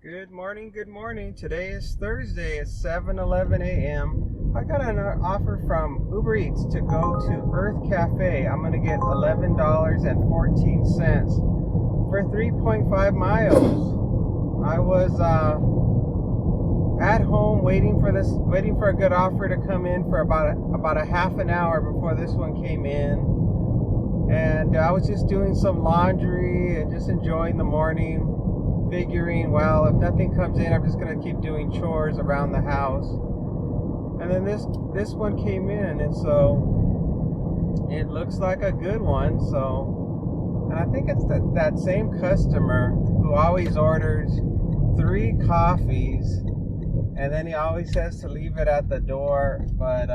Good morning, good morning. Today is Thursday. It's 7:11 a.m. I got an offer from Uber Eats to go to Urth Caffe. I'm going to get $11.14 for 3.5 miles. I was at home waiting for a good offer to come in for about a half an hour before this one came in. And I was just doing some laundry and just enjoying the morning, figuring, well, if nothing comes in, I'm just going to keep doing chores around the house. And then this one came in, and so it looks like a good one. So, and I think it's that same customer who always orders 3 coffees, and then he always says to leave it at the door, but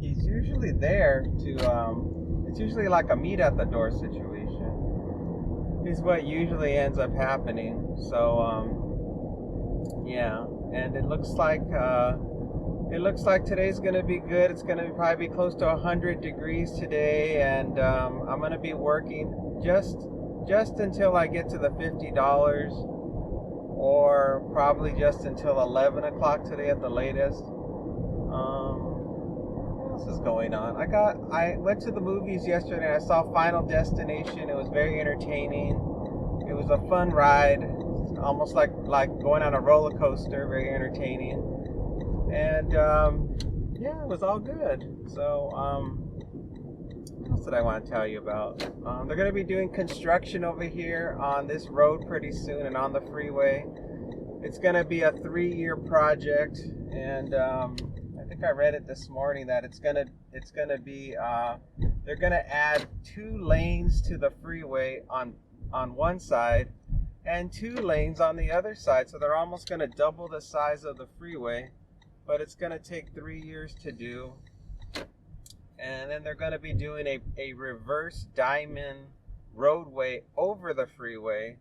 he's usually there to it's usually like a meet at the door situation is what usually ends up happening. So yeah, and it looks like today's gonna be good. It's gonna probably be close to 100 degrees today, and I'm gonna be working just until I get to the $50, or probably just until 11 o'clock today at the latest. What else is going on? I went to the movies yesterday and I saw Final Destination. It was very entertaining. It was a fun ride, almost like going on a roller coaster, very entertaining. And yeah, it was all good. So what else did I want to tell you about? They're going to be doing construction over here on this road pretty soon and on the freeway. It's going to be a 3-year project, and I think I read it this morning that it's gonna be they're gonna add 2 lanes to the freeway on one side and 2 lanes on the other side. So they're almost gonna double the size of the freeway, but it's gonna take 3 years to do. And then they're gonna be doing a reverse diamond roadway over the freeway.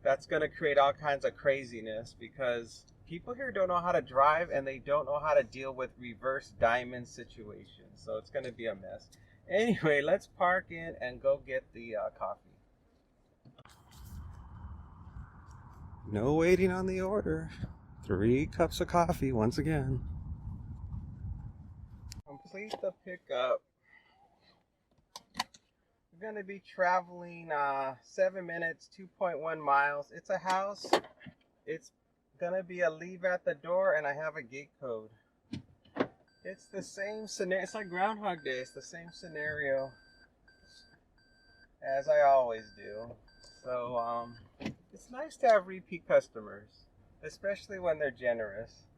That's gonna create all kinds of craziness because people here don't know how to drive, and they don't know how to deal with reverse diamond situations. So it's going to be a mess. Anyway, let's park in and go get the coffee. No waiting on the order. 3 cups of coffee once again. Complete the pickup. We're going to be traveling 7 minutes, 2.1 miles. It's a house. It's gonna be a leave at the door, and I have a gate code. It's the same scenario. It's like Groundhog Day. It's the same scenario as I always do. So it's nice to have repeat customers, especially when they're generous.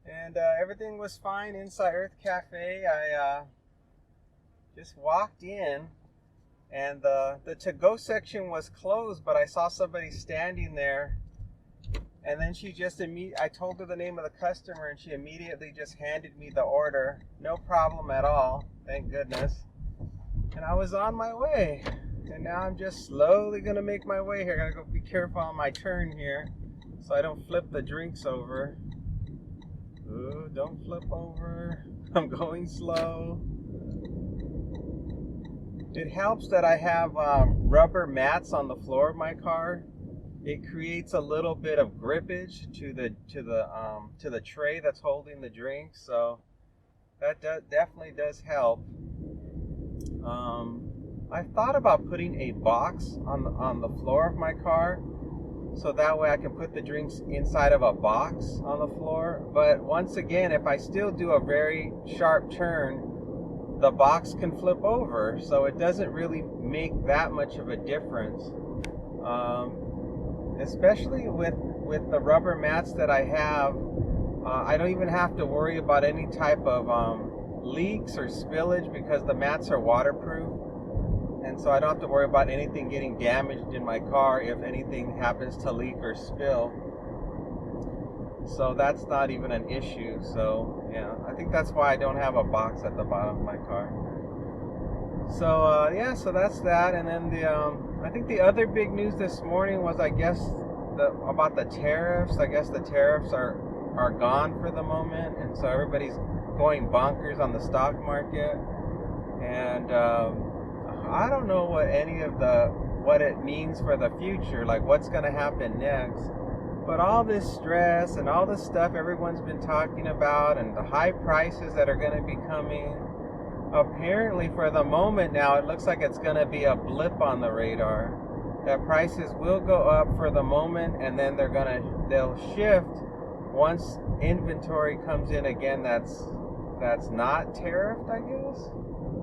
And everything was fine inside Urth Caffe. I just walked in, and the to-go section was closed, but I saw somebody standing there. And then she just I told her the name of the customer, and she immediately just handed me the order. No problem at all, thank goodness. And I was on my way. And now I'm just slowly gonna make my way here. I gotta go be careful on my turn here so I don't flip the drinks over. Ooh, don't flip over. I'm going slow. It helps that I have rubber mats on the floor of my car. It creates a little bit of grippage to the tray that's holding the drink, so that definitely does help. I thought about putting a box on the floor of my car, so that way I can put the drinks inside of a box on the floor. But once again, if I still do a very sharp turn, the box can flip over, so it doesn't really make that much of a difference. Especially with the rubber mats that I have, I don't even have to worry about any type of leaks or spillage because the mats are waterproof, and so I don't have to worry about anything getting damaged in my car if anything happens to leak or spill. So that's not even an issue. So yeah, I think that's why I don't have a box at the bottom of my car. So yeah, so that's that. And then I think the other big news this morning was, I guess, about the tariffs. I guess the tariffs are gone for the moment, and so everybody's going bonkers on the stock market. And I don't know what any of the what it means for the future, like what's going to happen next. But all this stress and all this stuff everyone's been talking about and the high prices that are going to be coming, apparently for the moment now, it looks like it's going to be a blip on the radar. That prices will go up for the moment, and then they'll shift once inventory comes in again that's not tariffed, I guess.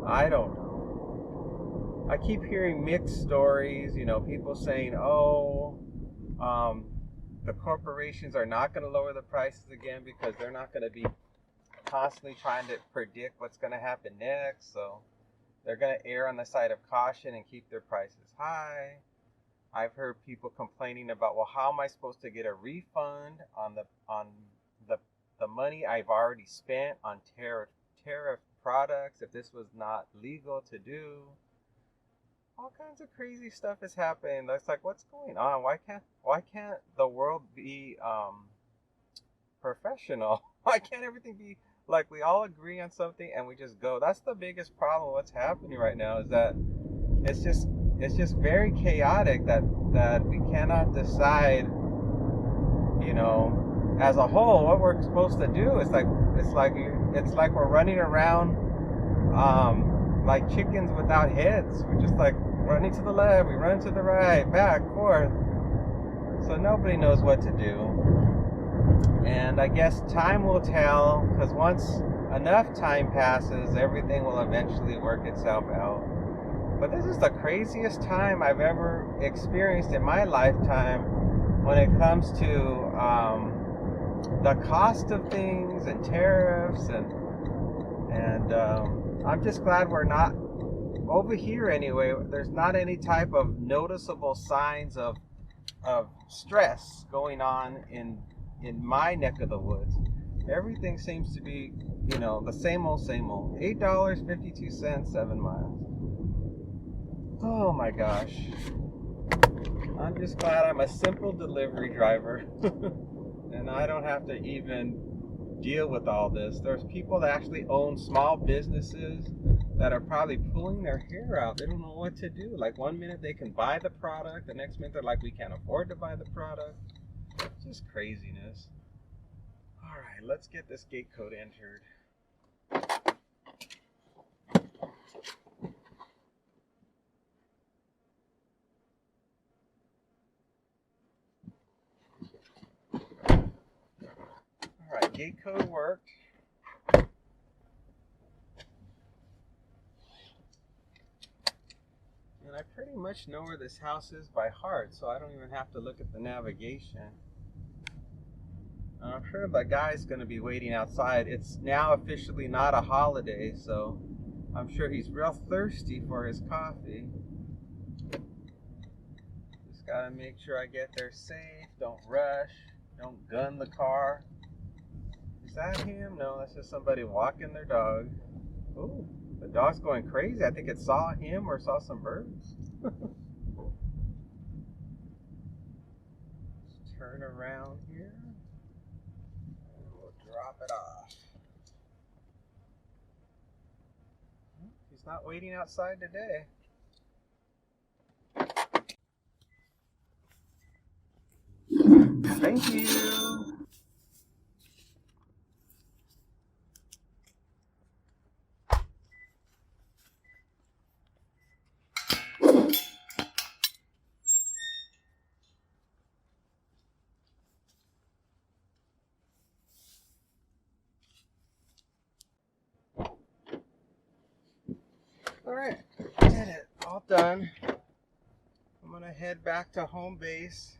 I don't know. I keep hearing mixed stories, people saying, the corporations are not going to lower the prices again because they're not going to be constantly trying to predict what's going to happen next. So they're going to err on the side of caution and keep their prices high. I've heard people complaining about, well, how am I supposed to get a refund on the money I've already spent on tariff products if this was not legal to do? All kinds of crazy stuff is happening. It's like, what's going on? Why can't the world be professional? Why can't everything be like we all agree on something and we just go? That's the biggest problem. What's happening right now is that it's just very chaotic that we cannot decide, as a whole what we're supposed to do. It's like we're running around like chickens without heads. We're just like running to the left, we run to the right, back, forth. So nobody knows what to do. And I guess time will tell, because once enough time passes, everything will eventually work itself out. But this is the craziest time I've ever experienced in my lifetime when it comes to the cost of things and tariffs, and I'm just glad we're not over here anyway. There's not any type of noticeable signs of stress going on in my neck of the woods. Everything seems to be, the same old. $8.52, 7 miles. Oh my gosh. I'm just glad I'm a simple delivery driver and I don't have to even deal with all this. There's people that actually own small businesses that are probably pulling their hair out. They don't know what to do. Like one minute they can buy the product, the next minute they're like, we can't afford to buy the product. It's just craziness. All right, let's get this gate code entered. All right, gate code worked. And I pretty much know where this house is by heart, so I don't even have to look at the navigation. I'm sure the guy's going to be waiting outside. It's now officially not a holiday, so I'm sure he's real thirsty for his coffee. Just got to make sure I get there safe, don't rush, don't gun the car. Is that him? No, that's just somebody walking their dog. Ooh, the dog's going crazy. I think it saw him or saw some birds. Let's turn around here. We'll drop it off. He's not waiting outside today. Thank you. Alright, did it. All done. I'm going to head back to home base.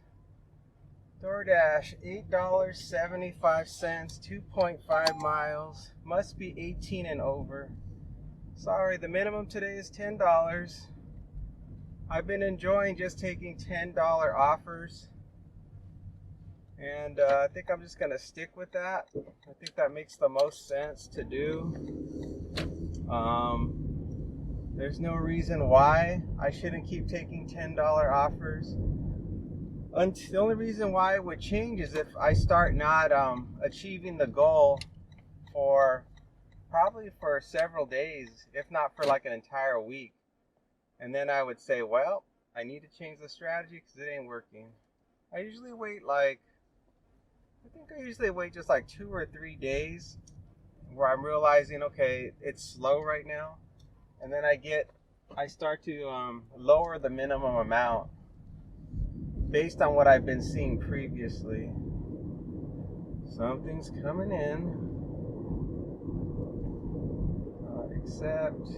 DoorDash, $8.75, 2.5 miles. Must be 18 and over. Sorry, the minimum today is $10. I've been enjoying just taking $10 offers. And I think I'm just going to stick with that. I think that makes the most sense to do. There's no reason why I shouldn't keep taking $10 offers. The only reason why it would change is if I start not achieving the goal for probably for several days, if not for like an entire week. And then I would say, well, I need to change the strategy because it ain't working. I usually wait like, I usually wait just like 2 or 3 days where I'm realizing, okay, it's slow right now. And then I start to lower the minimum amount based on what I've been seeing previously. Something's coming in. Accept.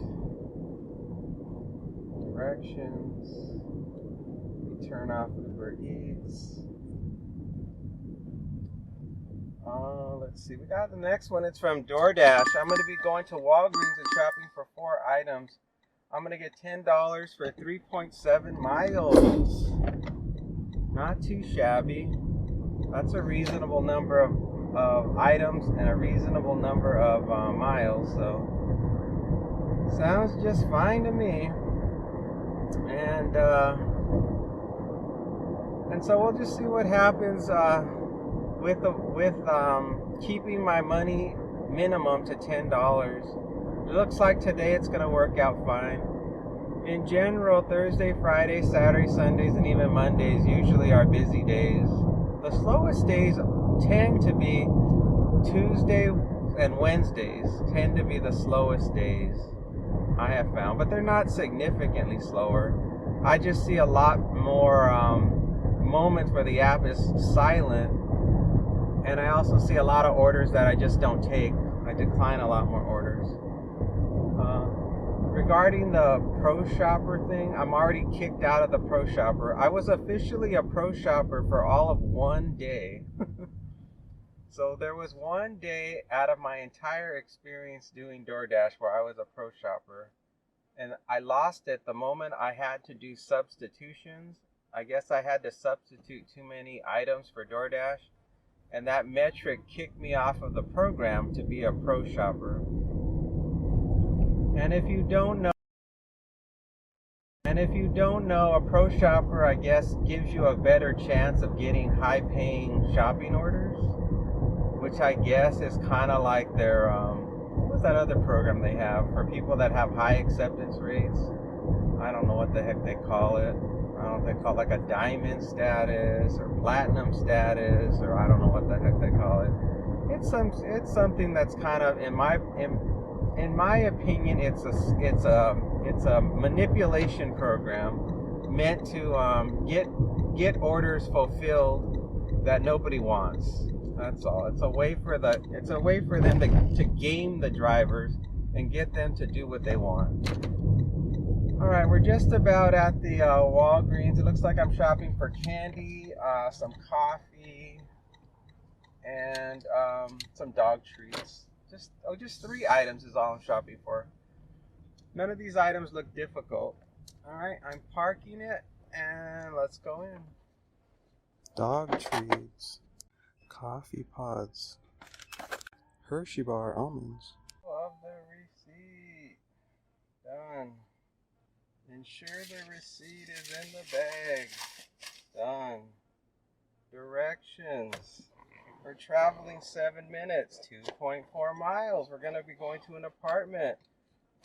Directions. We turn off Uber Eats. Let's see. We got the next one. It's from DoorDash. I'm going to be going to Walgreens and shopping for 4 items. I'm going to get $10 for 3.7 miles. Not too shabby. That's a reasonable number of items and a reasonable number of miles. So, sounds just fine to me. And so we'll just see what happens with keeping my money minimum to $10. It looks like today it's going to work out fine. In general, Thursday, Friday, Saturday, Sundays, and even Mondays usually are busy days. The slowest days tend to be Tuesday and Wednesdays tend to be the slowest days I have found, but they're not significantly slower. I just see a lot more moments where the app is silent, and I also see a lot of orders that I just don't take. I decline a lot more orders. Regarding the Pro Shopper thing, I'm already kicked out of the Pro Shopper. I was officially a Pro Shopper for all of one day. So there was one day out of my entire experience doing DoorDash where I was a Pro Shopper. And I lost it the moment I had to do substitutions. I guess I had to substitute too many items for DoorDash. And that metric kicked me off of the program to be a Pro Shopper. And if you don't know, a Pro Shopper, I guess, gives you a better chance of getting high-paying shopping orders, which I guess is kind of like their, what's that other program they have for people that have high acceptance rates? I don't know what the heck they call it. I don't know if they call it like a diamond status or platinum status, or I don't know what the heck they call it. It's something that's kind of, in my opinion, it's a manipulation program meant to get orders fulfilled that nobody wants. That's all. It's a way for them to game the drivers and get them to do what they want. All right, we're just about at the Walgreens. It looks like I'm shopping for candy, some coffee, and some dog treats. Just 3 items is all I'm shopping for. None of these items look difficult. All right, I'm parking it, and let's go in. Dog treats, coffee pods, Hershey bar almonds. Of the receipt. Done. Ensure the receipt is in the bag. Done. Directions. We're traveling 7 minutes, 2.4 miles. We're going to be going to an apartment.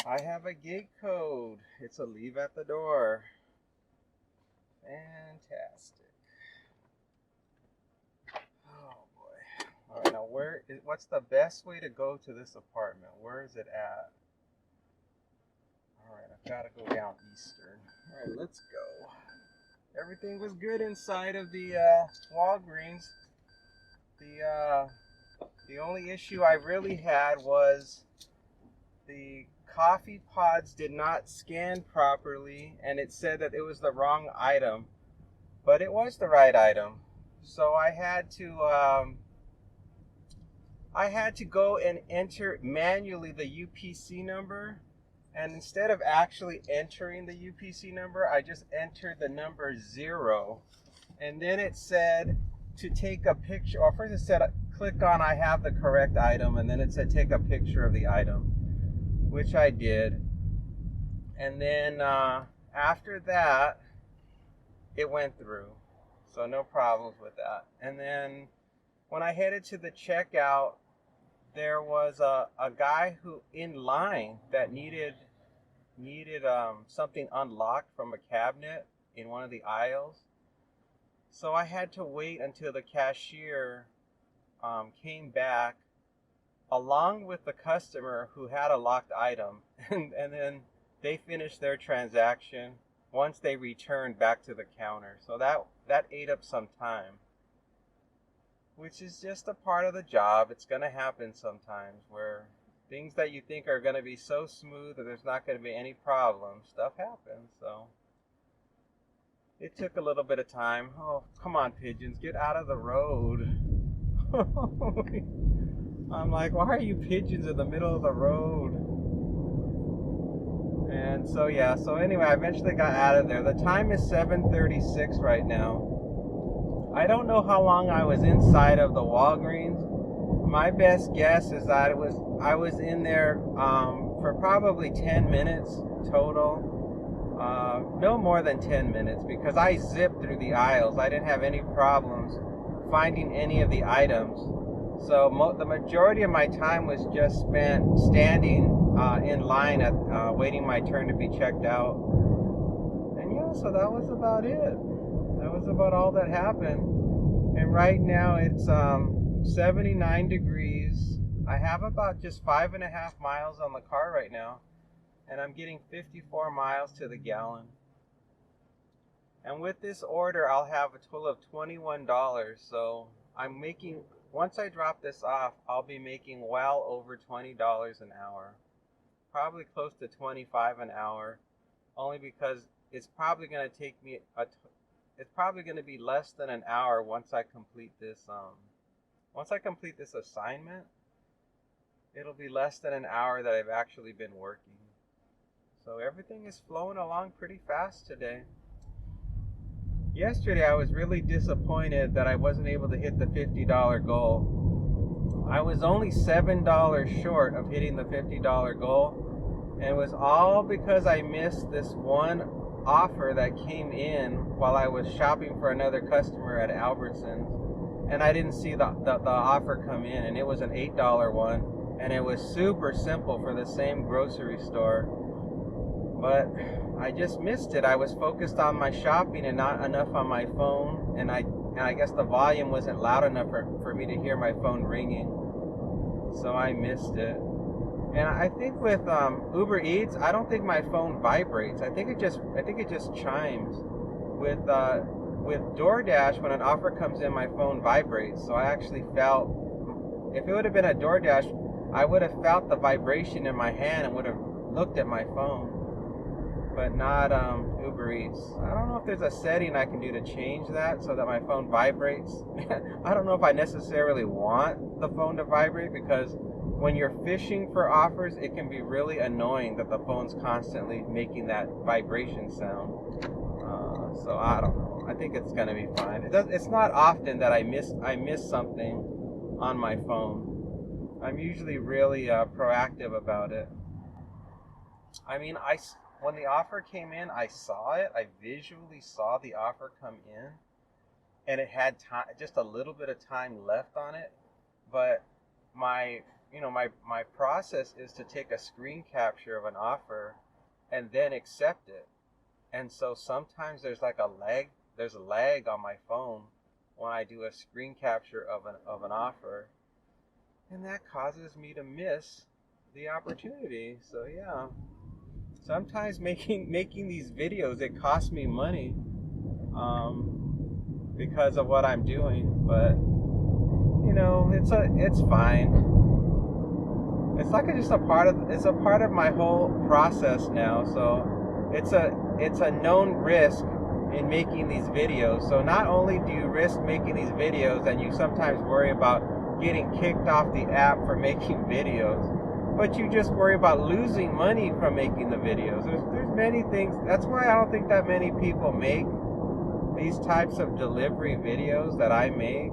I have a gate code. It's a leave at the door. Fantastic. Oh boy. All right, now what's the best way to go to this apartment? Where is it at? All right, I've got to go down Eastern. All right, let's go. Everything was good inside of the Walgreens. The only issue I really had was the coffee pods did not scan properly, and it said that it was the wrong item, but it was the right item. So I had to go and enter manually the UPC number, and instead of actually entering the UPC number, I just entered the number 0, and then it said to take a picture, or first it said click on I have the correct item, and then it said take a picture of the item, which I did. And then after that, it went through. So no problems with that. And then when I headed to the checkout, there was a guy who in line that needed something unlocked from a cabinet. in one of the aisles. So I had to wait until the cashier came back along with the customer who had a locked item, and then they finished their transaction once they returned back to the counter. So that ate up some time, which is just a part of the job. It's going to happen sometimes where things that you think are going to be so smooth that there's not going to be any problem, stuff happens. So it took a little bit of time. Oh, come on, pigeons, get out of the road. I'm like, why are you pigeons in the middle of the road? And so yeah, so anyway, I eventually got out of there. The time is 7:36 right now. I don't know how long I was inside of the Walgreens. My best guess is that I was in there for probably 10 minutes total. No more than 10 minutes, because I zipped through the aisles. I didn't have any problems finding any of the items. So the majority of my time was just spent standing in line at waiting my turn to be checked out. And yeah, so that was about it. That was about all that happened. And right now it's 79 degrees. I have about just 5.5 miles on the car right now, and I'm getting 54 miles to the gallon. And with this order, I'll have a total of $21. So I'm making, once I drop this off, I'll be making well over $20 an hour. Probably close to 25 an hour, only because it's probably going to take me it's probably going to be less than an hour once I complete this assignment. It'll be less than an hour that I've actually been working. So everything is flowing along pretty fast today. Yesterday I was really disappointed that I wasn't able to hit the $50 goal. I was only $7 short of hitting the $50 goal, and it was all because I missed this one offer that came in while I was shopping for another customer at Albertsons, and I didn't see the offer come in, and it was an $8 one, and it was super simple for the same grocery store, but I just missed it. I was focused on my shopping and not enough on my phone, and I guess the volume wasn't loud enough for me to hear my phone ringing, so I missed it. And I think with Uber Eats, I don't think my phone vibrates. I think it just chimes. With DoorDash, when an offer comes in, my phone vibrates. So I actually felt, if it would have been a DoorDash, I would have felt the vibration in my hand and would have looked at my phone. But not Uber Eats. I don't know if there's a setting I can do to change that so that my phone vibrates. I don't know if I necessarily want the phone to vibrate, because when you're fishing for offers, it can be really annoying that the phone's constantly making that vibration sound. So I don't know. I think it's gonna be fine. It's not often that I miss something on my phone. I'm usually really proactive about it. I mean, when the offer came in, I saw it. I visually saw the offer come in, and it had just a little bit of time left on it. But my process is to take a screen capture of an offer and then accept it. And so sometimes there's a lag on my phone when I do a screen capture of an offer, and that causes me to miss the opportunity. So yeah, sometimes making these videos, it costs me money because of what I'm doing, but it's fine. It's like it's a part of my whole process now. So it's a known risk in making these videos. So not only do you risk making these videos, and you sometimes worry about getting kicked off the app for making videos, but you just worry about losing money from making the videos. There's many things. That's why I don't think that many people make these types of delivery videos that I make,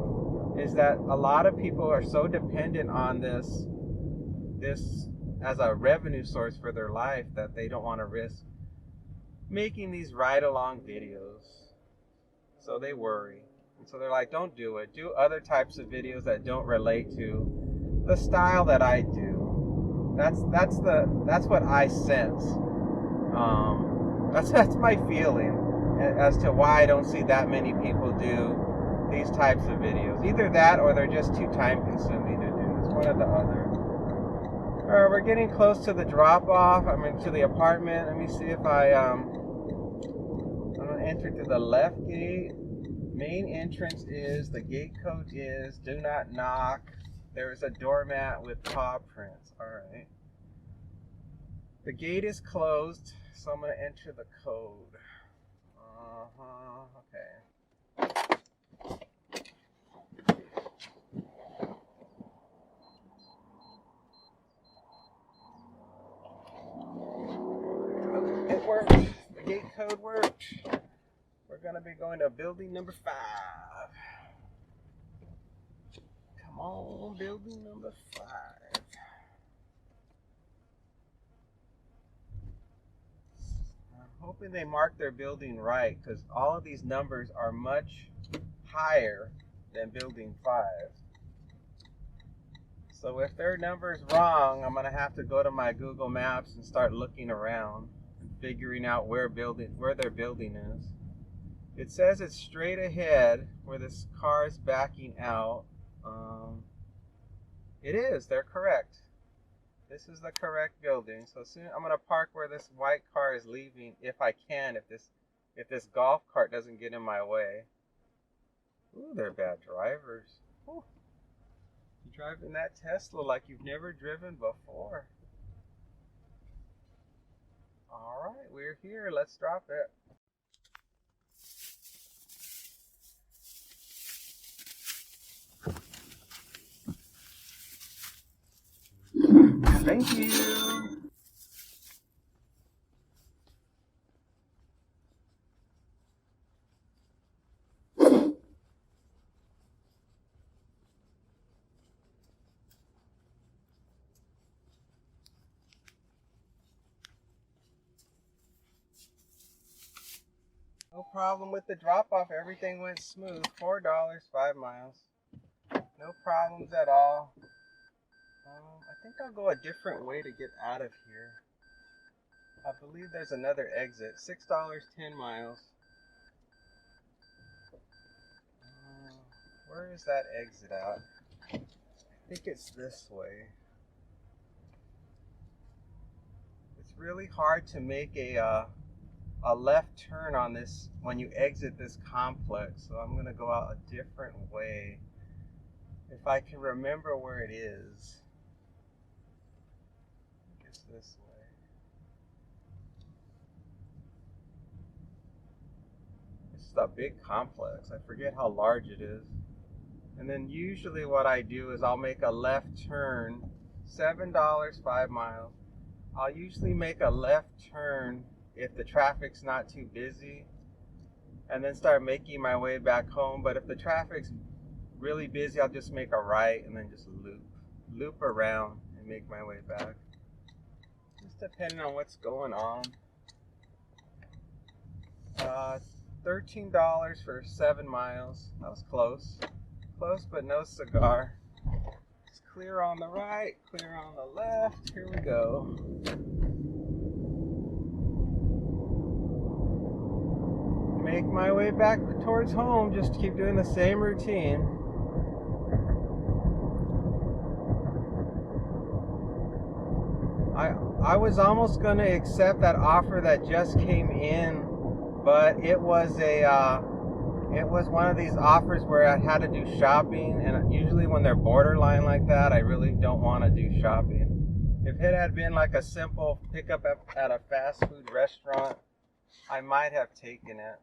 is that a lot of people are so dependent on this as a revenue source for their life that they don't want to risk making these ride-along videos. So they worry. And so they're like, don't do it. Do other types of videos that don't relate to the style that I do. That's what I sense. That's my feeling. as to why I don't see that many people do these types of videos. Either that or they're just too time consuming to do. It's one or the other. Alright, we're getting close to the drop off. I mean, to the apartment. Let me see if I'm gonna enter through the left gate. Main entrance is, the gate code is, do not knock. There is a doormat with paw prints. Alright. The gate is closed, so I'm gonna enter the code. Okay. It worked. The gate code worked. We're gonna be going to building number 5. Come on, building number 5. I'm hoping they mark their building right, because all of these numbers are much higher than building 5. So if their number's wrong, I'm gonna have to go to my Google Maps and start looking around and figuring out where their building is. It says it's straight ahead where this car is backing out. It is. They're correct. This is the correct building. So soon I'm gonna park where this white car is leaving, if I can. If this golf cart doesn't get in my way. Ooh, they're bad drivers. Ooh. You're driving that Tesla like you've never driven before. All right, we're here. Let's drop it. Thank you. No problem with the drop-off. Everything went smooth. $4, 5 miles. No problems at all. I think I'll go a different way to get out of here. I believe there's another exit. $6, 10 miles. Where is that exit at? I think it's this way. It's really hard to make a left turn on this when you exit this complex, so I'm gonna go out a different way if I can remember where it is. It's this way. This is a big complex. I forget how large it is. And then usually what I do is I'll make a left turn. $7, 5 miles. I'll usually make a left turn if the traffic's not too busy, and then start making my way back home. But if the traffic's really busy, I'll just make a right and then just loop around and make my way back. Just depending on what's going on. $13 for 7 miles. That was close. Close, but no cigar. It's clear on the right, clear on the left. Here we go. Make my way back towards home. Just keep doing the same routine. I was almost going to accept that offer that just came in, but it was one of these offers where I had to do shopping, and usually when they're borderline like that, I really don't want to do shopping. If it had been like a simple pickup at a fast food restaurant, I might have taken it.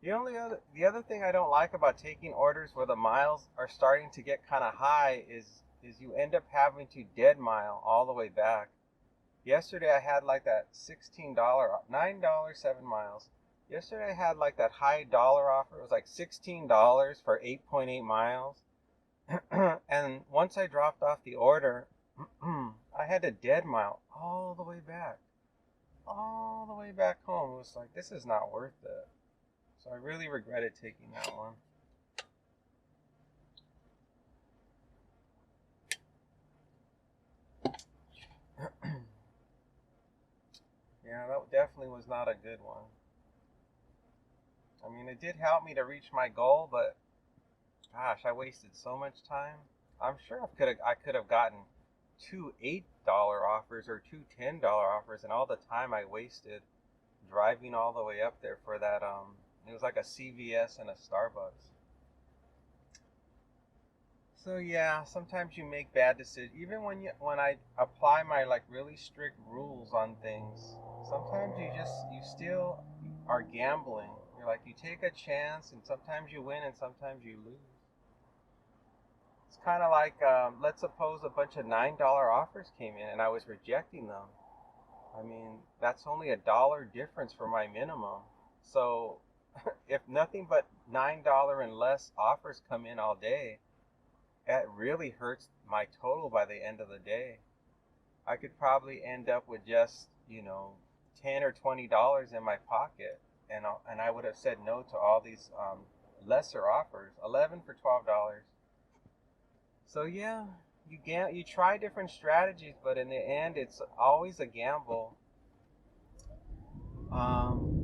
The other thing I don't like about taking orders where the miles are starting to get kind of high is you end up having to dead mile all the way back. Yesterday I had like that $16, $9, 7 miles. Yesterday I had like that high dollar offer. It was like $16 for 8.8 miles. And once I dropped off the order, I had to dead mile all the way back. All the way back home. It was like, this is not worth it. So I really regretted taking that one. Yeah, that definitely was not a good one. I mean, it did help me to reach my goal, but gosh, I wasted so much time. I'm sure I could have gotten two $8 offers or two $10 offers, and all the time I wasted driving all the way up there for that. It was like a CVS and a Starbucks. So yeah, sometimes you make bad decisions. Even when I apply my like really strict rules on things, sometimes you still are gambling. You're like you take a chance, and sometimes you win, and sometimes you lose. It's kind of like let's suppose a bunch of $9 offers came in, and I was rejecting them. I mean, that's only $1 difference for my minimum. So if nothing but $9 and less offers come in all day, it really hurts my total by the end of the day. I could probably end up with just, 10 or $20 in my pocket, and I would have said no to all these lesser offers, 11 for $12. So yeah, you try different strategies, but in the end, it's always a gamble.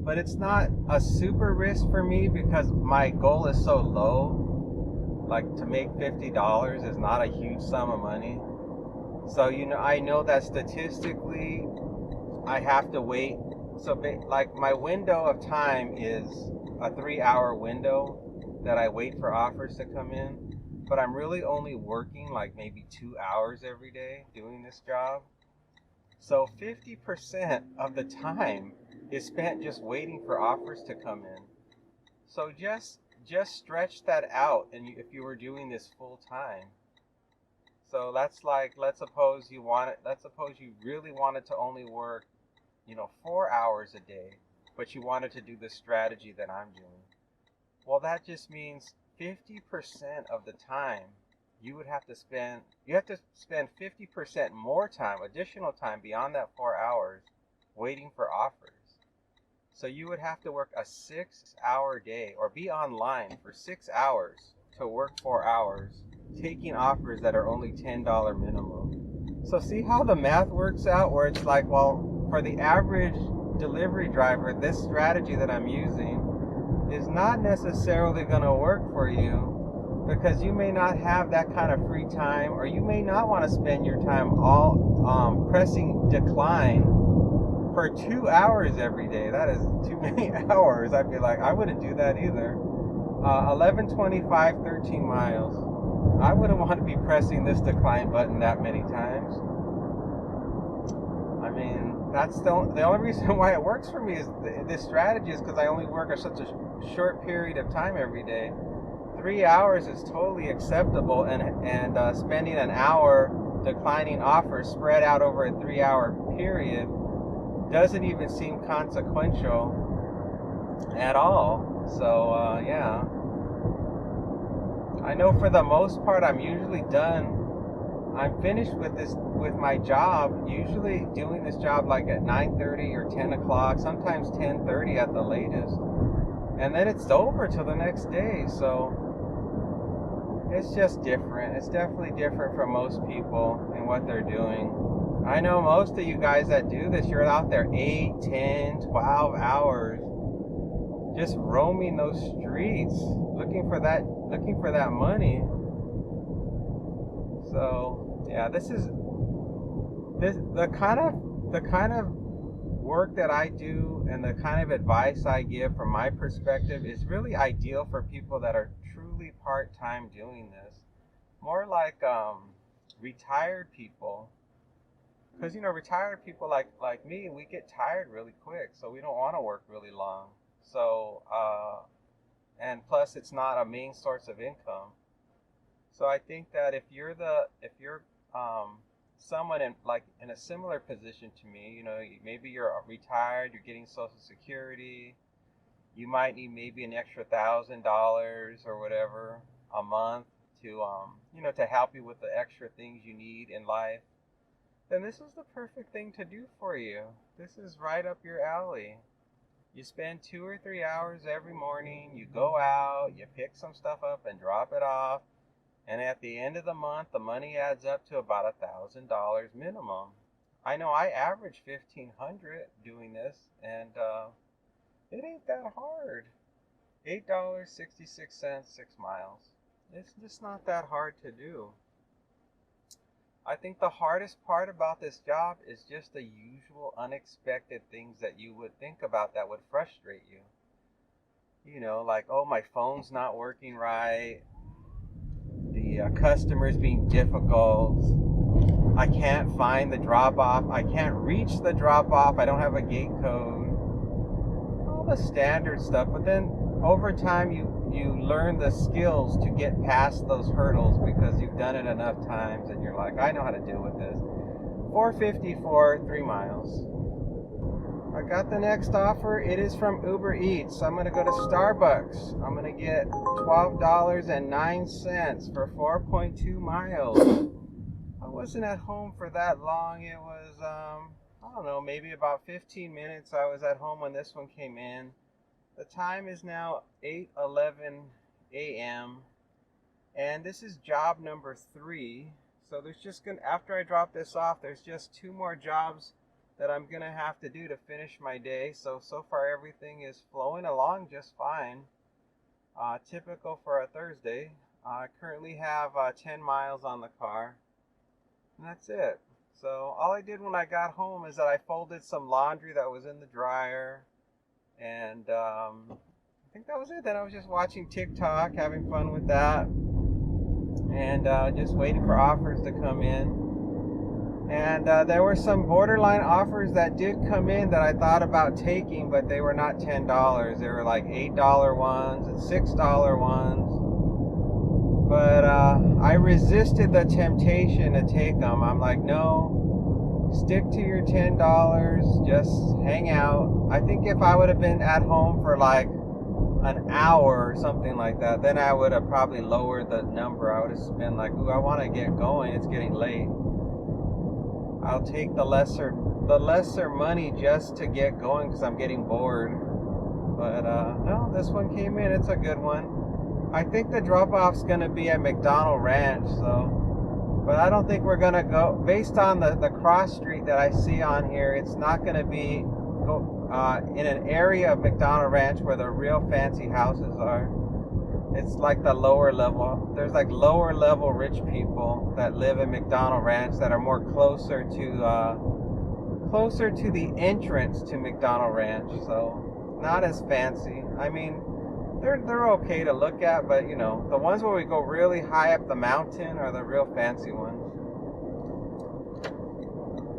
But it's not a super risk for me because my goal is so low. Like to make $50 is not a huge sum of money. So I know that statistically, I have to wait. So like my window of time is a 3-hour window that I wait for offers to come in. But I'm really only working like maybe 2 hours every day doing this job. So 50% of the time is spent just waiting for offers to come in. So just stretch that out, and if you were doing this full time. So that's like let's suppose you really wanted to only work, 4 hours a day, but you wanted to do the strategy that I'm doing. Well, that just means 50% of the time you have to spend 50% more time, additional time beyond that 4 hours waiting for offers. So you would have to work a 6-hour day or be online for 6 hours to work 4 hours, taking offers that are only $10 minimum. So see how the math works out where it's like, well, for the average delivery driver, this strategy that I'm using is not necessarily going to work for you because you may not have that kind of free time, or you may not want to spend your time all pressing decline for 2 hours every day. That is too many hours. I'd be like, I wouldn't do that either. 11, 25, 13 miles. I wouldn't want to be pressing this decline button that many times. I mean, that's the only reason why it works for me is this strategy is because I only work such a short period of time every day. 3 hours is totally acceptable, and spending an hour declining offers spread out over a 3-hour period doesn't even seem consequential at all. So yeah, I know for the most part I'm usually done. I'm finished with my job, usually doing this job like at 9:30 or 10 o'clock, sometimes 10:30 at the latest. And then it's over till the next day. So it's just different. It's definitely different from most people and what they're doing. I know most of you guys that do this, you're out there 8, 10, 12 hours just roaming those streets looking for that money. So yeah, the kind of work that I do and the kind of advice I give from my perspective is really ideal for people that are truly part-time doing this. More like retired people. Because retired people like me, we get tired really quick, so we don't want to work really long. So and plus it's not a main source of income. So I think that if you're someone in a similar position to me, maybe you're retired, you're getting Social Security, you might need maybe an extra $1,000 or whatever a month to to help you with the extra things you need in life, then this is the perfect thing to do for you. This is right up your alley. You spend 2 or 3 hours every morning, you go out, you pick some stuff up and drop it off, and at the end of the month, the money adds up to about $1,000 minimum. I know I average 1,500 doing this, and it ain't that hard. $8.66, 6 miles. It's just not that hard to do. I think the hardest part about this job is just the usual unexpected things that you would think about that would frustrate you. You know, like, oh, my phone's not working right. The customer's being difficult. I can't find the drop-off. I can't reach the drop-off. I don't have a gate code. All the standard stuff. But then over time, you learn the skills to get past those hurdles because you've done it enough times and you're like, I know how to deal with this. $4.50 for 3 miles. I got the next offer. It is from Uber Eats. I'm going to go to Starbucks. I'm going to get $12.09 for 4.2 miles. I wasn't at home for that long. It was, I don't know, maybe about 15 minutes I was at home when this one came in. The time is now 8:11 a.m. and this is job number 3. So there's just gonna, after I drop this off, there's just 2 more jobs that I'm gonna have to do to finish my day. So far everything is flowing along just fine. Typical for a Thursday. I currently have 10 miles on the car. And that's it. So all I did when I got home is that I folded some laundry that was in the dryer. And I think that was it. Then I was just watching TikTok, having fun with that. And just waiting for offers to come in. And there were some borderline offers that did come in that I thought about taking, but they were not $10. They were like $8 ones and $6 ones. But I resisted the temptation to take them. I'm like, no, stick to your $10. Just hang out. I think if I would have been at home for like an hour or something like that, then I would have probably lowered the number. I would have been like, ooh, I want to get going. It's getting late. I'll take the lesser money just to get going because I'm getting bored. But no, this one came in. It's a good one. I think the drop-off's going to be at McDonald Ranch, but I don't think we're going to go, based on the cross street that I see on here, it's not going to be in an area of McDonald Ranch where the real fancy houses are. It's like the lower level. There's like lower level rich people that live in McDonald Ranch that are more closer to the entrance to McDonald Ranch, so not as fancy. I mean, they're okay to look at, but you know, the ones where we go really high up the mountain are the real fancy ones.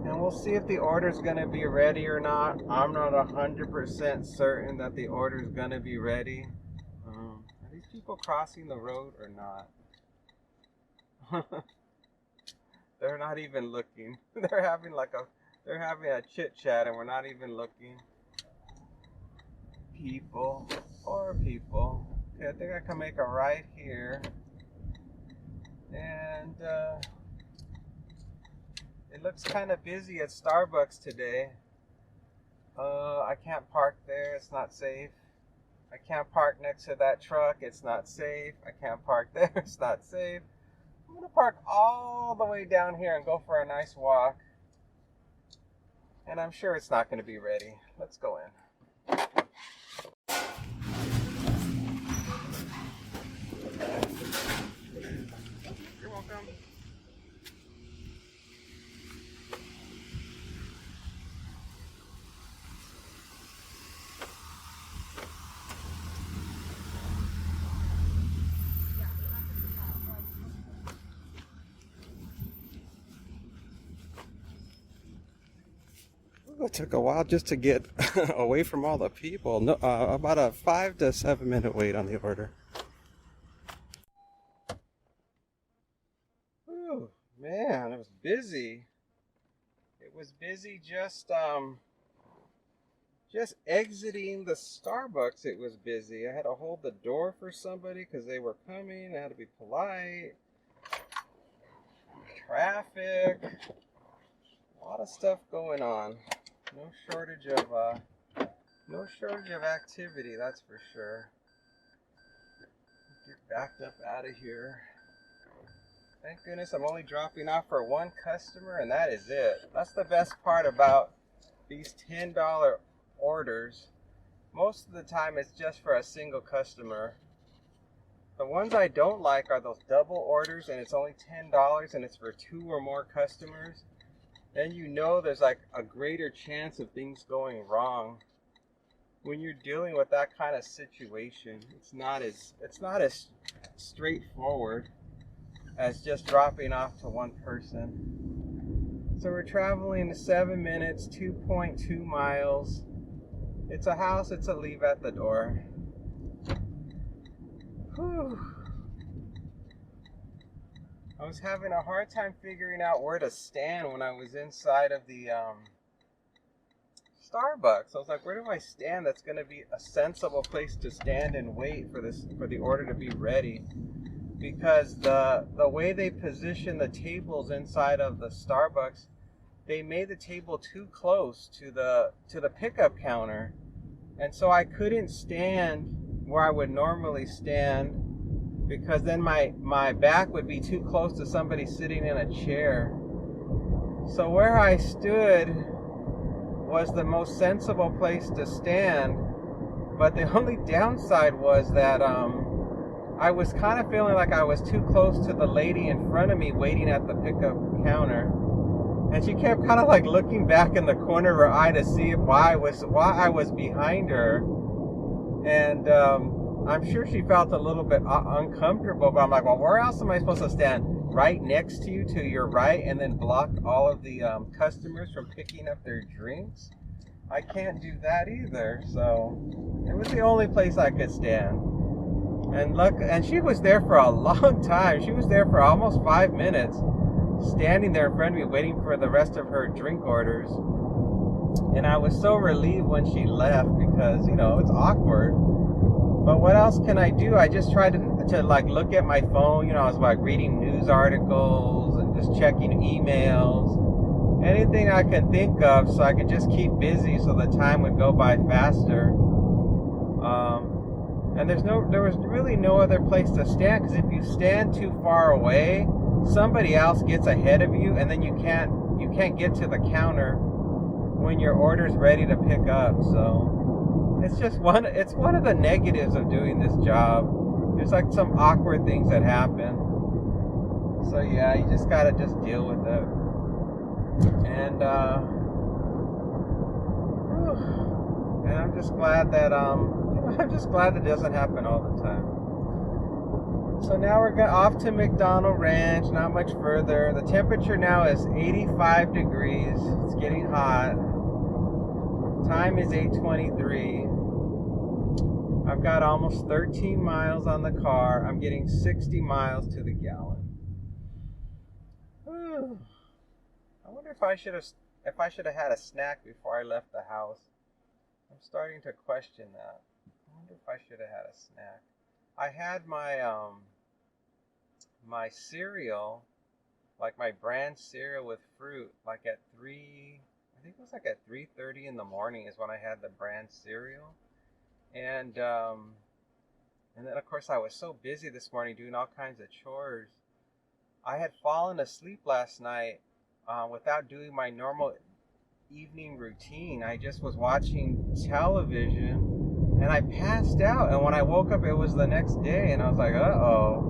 And we'll see if the order's gonna be ready or not. I'm not 100% certain that the order's gonna be ready. Are these people crossing the road or not? They're not even looking. They're having a chit chat and we're not even looking. People. Okay, I think I can make a right here. And it looks kind of busy at Starbucks today. I can't park there. It's not safe. I can't park next to that truck. It's not safe. I can't park there. It's not safe. I'm going to park all the way down here and go for a nice walk. And I'm sure it's not going to be ready. Let's go in. You're welcome. It took a while just to get away from all the people. No, about a 5 to 7 minute wait on the order. Ooh, man, it was busy. It was busy just exiting the Starbucks. It was busy. I had to hold the door for somebody because they were coming. I had to be polite. Traffic. A lot of stuff going on. No shortage of activity, that's for sure. Get backed up out of here. Thank goodness I'm only dropping off for one customer, and that is it. That's the best part about these $10 orders. Most of the time it's just for a single customer. The ones I don't like are those double orders and it's only $10 and it's for 2 or more customers. Then you know there's like a greater chance of things going wrong. When you're dealing with that kind of situation, it's not as straightforward as just dropping off to one person. So we're traveling 7 minutes, 2.2 miles. It's a house, it's a leave at the door. Whew. I was having a hard time figuring out where to stand when I was inside of the Starbucks. I was like, where do I stand that's going to be a sensible place to stand and wait for the order to be ready? Because the way they position the tables inside of the Starbucks, they made the table too close to the pickup counter. And so I couldn't stand where I would normally stand because then my back would be too close to somebody sitting in a chair. So where I stood was the most sensible place to stand, but the only downside was that I was kind of feeling like I was too close to the lady in front of me waiting at the pickup counter, and she kept kind of like looking back in the corner of her eye to see why I was behind her, and I'm sure she felt a little bit uncomfortable, but I'm like, well, where else am I supposed to stand? Right next to you to your right and then block all of the customers from picking up their drinks? I can't do that either. So it was the only place I could stand. And she was there for a long time. She was there for almost 5 minutes, standing there in front of me waiting for the rest of her drink orders. And I was so relieved when she left because, it's awkward. But what else can I do? I just tried to like look at my phone. I was like reading news articles and just checking emails, anything I can think of, so I could just keep busy so the time would go by faster. And there was really no other place to stand, because if you stand too far away, somebody else gets ahead of you, and then you can't get to the counter when your order's ready to pick up. So it's one of the negatives of doing this job. There's like some awkward things that happen. So yeah, you just gotta deal with it. And I'm just glad that it doesn't happen all the time. So now we're off to McDonald Ranch, not much further. The temperature now is 85 degrees. It's getting hot. Time is 8:23. I've got almost 13 miles on the car. I'm getting 60 miles to the gallon. Whew. I wonder if I should have had a snack before I left the house. I'm starting to question that. I wonder if I should have had a snack. I had my cereal, like my brand cereal with fruit, like at 3, I think it was like at 3:30 in the morning is when I had the brand cereal. And then of course I was so busy this morning doing all kinds of chores. I had fallen asleep last night without doing my normal evening routine. I just was watching television and I passed out, and when I woke up it was the next day, and I was like, uh-oh,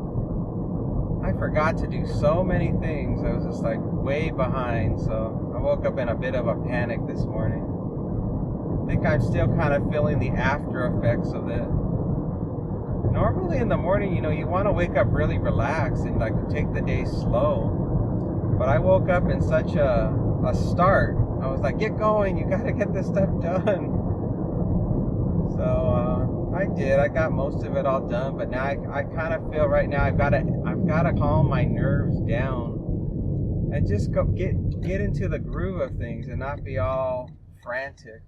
I forgot to do so many things. I was just like way behind, so I woke up in a bit of a panic this morning. I think I'm still kind of feeling the after effects of it. Normally in the morning, you want to wake up really relaxed and like take the day slow. But I woke up in such a start. I was like, get going, you gotta get this stuff done. So I did. I got most of it all done, but now I kind of feel right now I've gotta calm my nerves down and just get into the groove of things and not be all frantic.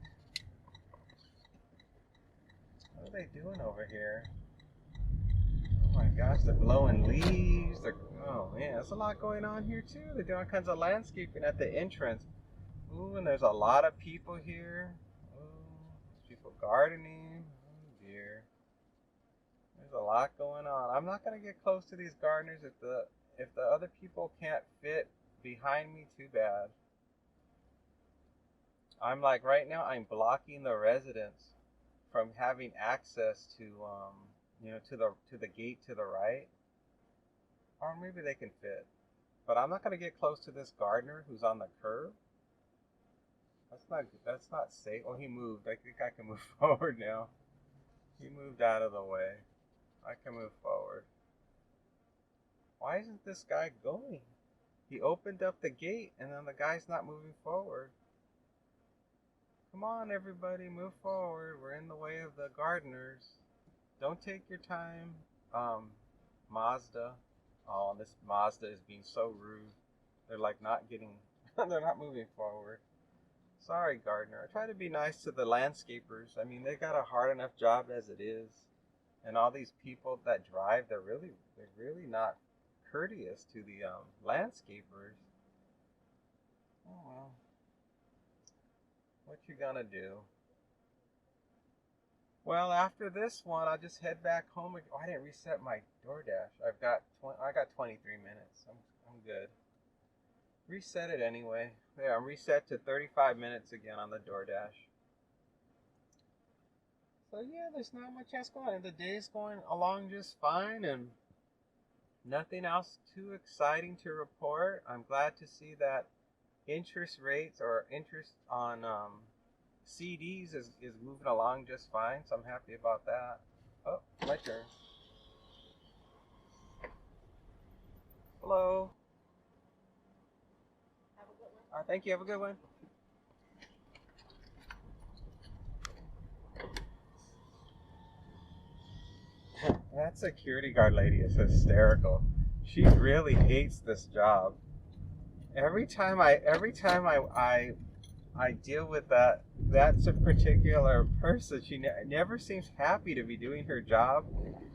What are they doing over here? Oh my gosh, they're blowing leaves. Oh man, there's a lot going on here too. They're doing all kinds of landscaping at the entrance. Ooh, and there's a lot of people here. Ooh, people gardening. Oh dear. There's a lot going on. I'm not gonna get close to these gardeners if the other people can't fit behind me. Too bad. I'm like right now I'm blocking the residents from having access to to the gate to the right, or maybe they can fit. But I'm not gonna get close to this gardener who's on the curb. That's not safe. Oh, he moved. I think I can move forward now. He moved out of the way. I can move forward. Why isn't this guy going? He opened up the gate and then the guy's not moving forward. Come on, everybody, move forward. We're in the way of the gardeners. Don't take your time. Mazda. Oh, this Mazda is being so rude. They're like not getting, they're not moving forward. Sorry, gardener. I try to be nice to the landscapers. I mean, they got a hard enough job as it is. And all these people that drive, they're really not courteous to the landscapers. Oh well. What you gonna do? Well, after this one, I'll just head back home. Oh, I didn't reset my DoorDash. I got 23 minutes. I'm good. Reset it anyway. There, I'm reset to 35 minutes again on the DoorDash. So yeah, there's not much else going on. The day's going along just fine, and nothing else too exciting to report. I'm glad to see that interest rates or interest on CDs is moving along just fine, so I'm happy about that. Oh, my turn. Hello. Have a good one. Thank you. Have a good one. That security guard lady is hysterical. She really hates this job. Every time I deal with that's a particular person, she never seems happy to be doing her job.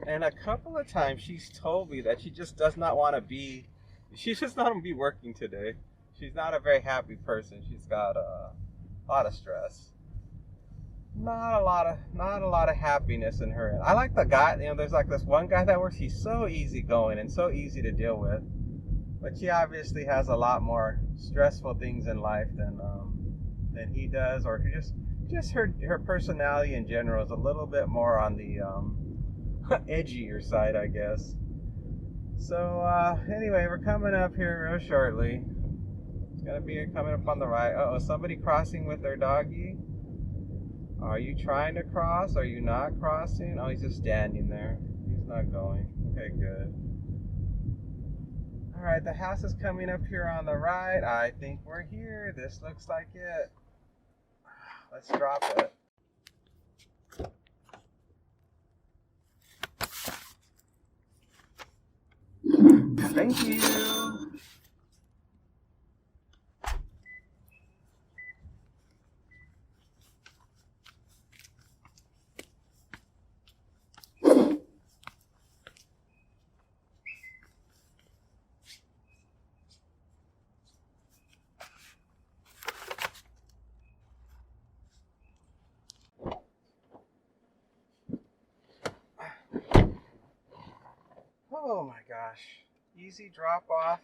And a couple of times she's told me that she just does not want to be, she's just not going to be working today. She's not a very happy person. She's got a lot of stress. Not a lot of happiness in her. I like the guy, there's like this one guy that works, he's so easygoing and so easy to deal with. But she obviously has a lot more stressful things in life than he does, or just her personality in general is a little bit more on the edgier side, I guess. So anyway, we're coming up here real shortly. It's gonna be coming up on the right. Uh-oh, somebody crossing with their doggy. Are you trying to cross? Are you not crossing? Oh, he's just standing there. He's not going. Okay, good. All right, the house is coming up here on the right. I think we're here. This looks like it. Let's drop it. Thank you. Oh my gosh, easy drop off.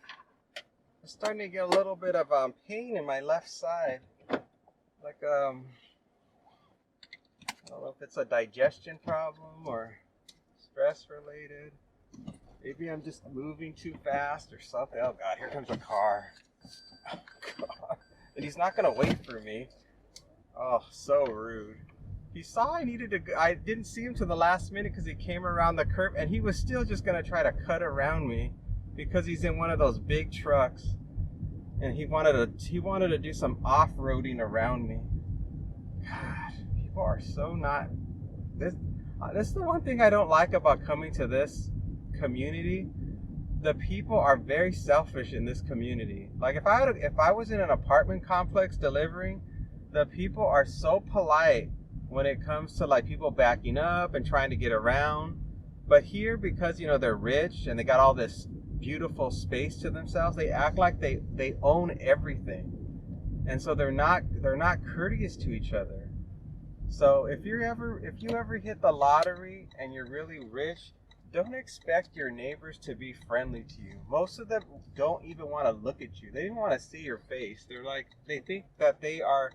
I'm starting to get a little bit of pain in my left side. Like I don't know if it's a digestion problem or stress related. Maybe I'm just moving too fast or something. Oh God, here comes a car. Oh God. And he's not gonna wait for me. Oh, so rude. He saw I needed to go. I didn't see him to the last minute because he came around the curb, and he was still just gonna try to cut around me because he's in one of those big trucks, and he wanted to do some off-roading around me. God, people are so not. This is the one thing I don't like about coming to this community. The people are very selfish in this community. Like if I was in an apartment complex delivering, the people are so polite when it comes to like people backing up and trying to get around. But here, because they're rich and they got all this beautiful space to themselves, they act like they own everything, and so they're not courteous to each other. So if you ever hit the lottery and you're really rich, don't expect your neighbors to be friendly to you. Most of them don't even want to look at you. They don't want to see your face. They think that they are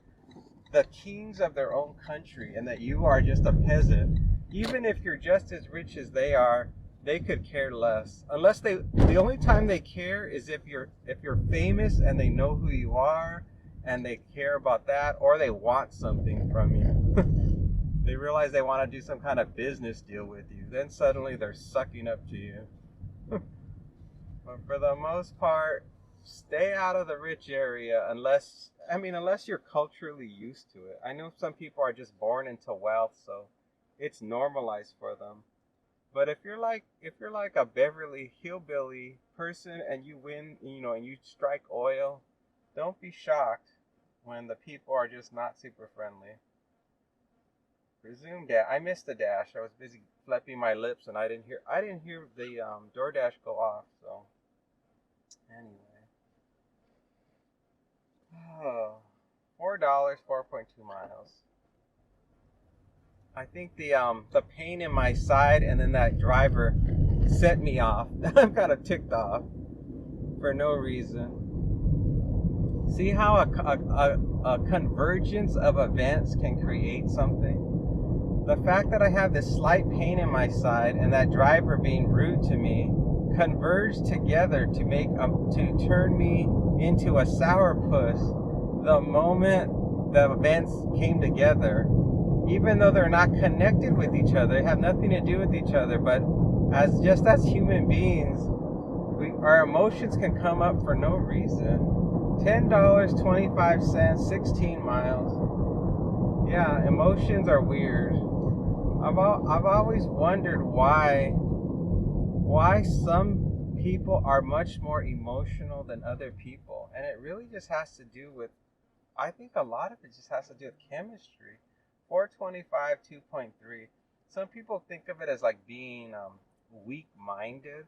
the kings of their own country and that you are just a peasant, even if you're just as rich as they are, they could care less. Unless the only time they care is if you're famous and they know who you are and they care about that, or they want something from you. They realize they want to do some kind of business deal with you. Then suddenly they're sucking up to you. But for the most part, stay out of the rich area unless you're culturally used to it. I know some people are just born into wealth, so it's normalized for them. But if you're like a Beverly Hillbilly person and you win, and you strike oil, don't be shocked when the people are just not super friendly. Resume dash. I missed the dash. I was busy flapping my lips and I didn't hear the DoorDash go off. So anyway, $4, 4.2 miles. I think the pain in my side and then that driver set me off. I'm kind of ticked off for no reason. See how a convergence of events can create something? The fact that I have this slight pain in my side and that driver being rude to me converged together to turn me into a sourpuss the moment the events came together. Even though they're not connected with each other, they have nothing to do with each other, but as human beings, our emotions can come up for no reason. $10, 25 cents, 16 miles. Yeah, emotions are weird. I've always wondered why some people are much more emotional than other people, and it really just has to do with, I think a lot of it just has to do with chemistry. 425, 2.3. Some people think of it as like being weak-minded,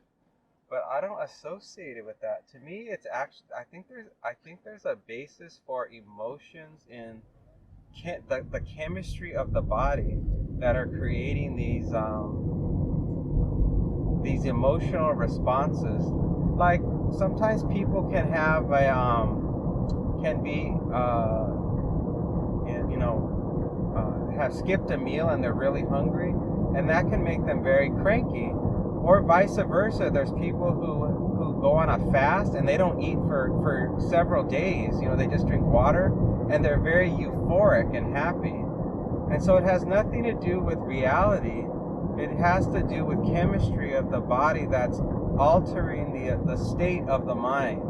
but I don't associate it with that. To me, it's actually, I think there's a basis for emotions in the chemistry of the body that are creating these emotional responses. Like sometimes people can have have skipped a meal and they're really hungry, and that can make them very cranky. Or vice versa, there's people who go on a fast and they don't eat for several days. They just drink water and they're very euphoric and happy. And so it has nothing to do with reality. It has to do with chemistry of the body that's altering the state of the mind.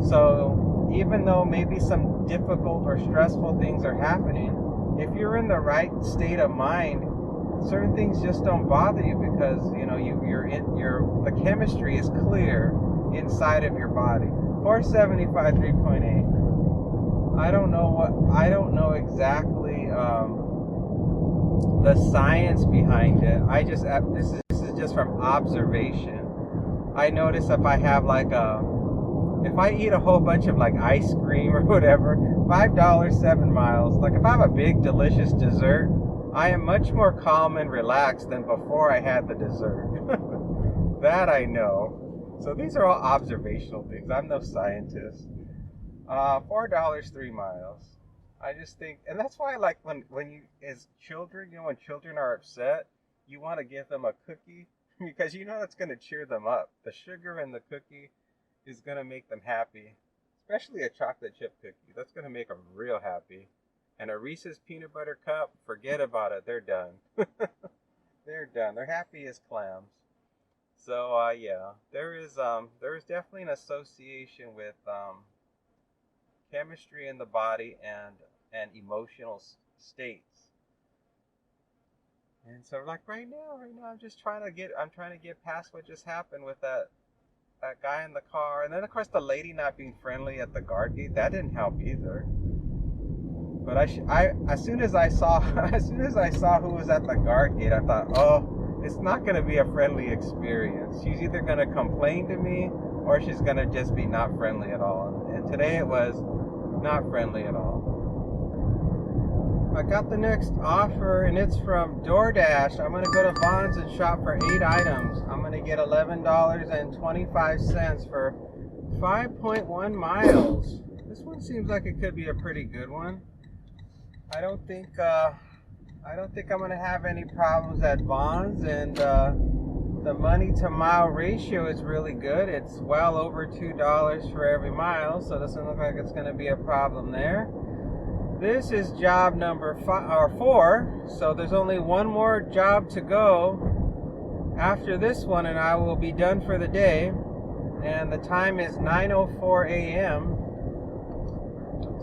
So even though maybe some difficult or stressful things are happening, if you're in the right state of mind, certain things just don't bother you because the chemistry is clear inside of your body. 475, 3.8. I don't know exactly the science behind it. This is just from observation. I notice if I eat a whole bunch of like ice cream or whatever, $5, 7 miles. Like if I have a big delicious dessert, I am much more calm and relaxed than before I had the dessert. That I know. So these are all observational things. I'm no scientist. $4, 3 miles. I just think, and that's why like when you, as children, when children are upset, you want to give them a cookie because that's going to cheer them up. The sugar in the cookie is going to make them happy, especially a chocolate chip cookie. That's going to make them real happy. And a Reese's peanut butter cup, forget about it. They're done. They're done. They're happy as clams. So yeah, there is definitely an association with chemistry in the body and emotional states. And so like right now I'm trying to get past what just happened with that guy in the car, and then of course the lady not being friendly at the guard gate, that didn't help either. But as soon as I saw who was at the guard gate, I thought, oh, it's not going to be a friendly experience. She's either going to complain to me or she's going to just be not friendly at all. And today it was not friendly at all. I got the next offer, and it's from DoorDash. I'm going to go to Vons and shop for 8 items. I'm going to get $11.25 for 5.1 miles. This one seems like it could be a pretty good one. I don't think I'm gonna have any problems at Vaughn's, and the money to mile ratio is really good. It's well over $2 for every mile, so it doesn't look like it's gonna be a problem there. This is job number 4, so there's only one more job to go after this one, and I will be done for the day. And the time is 9:04 a.m.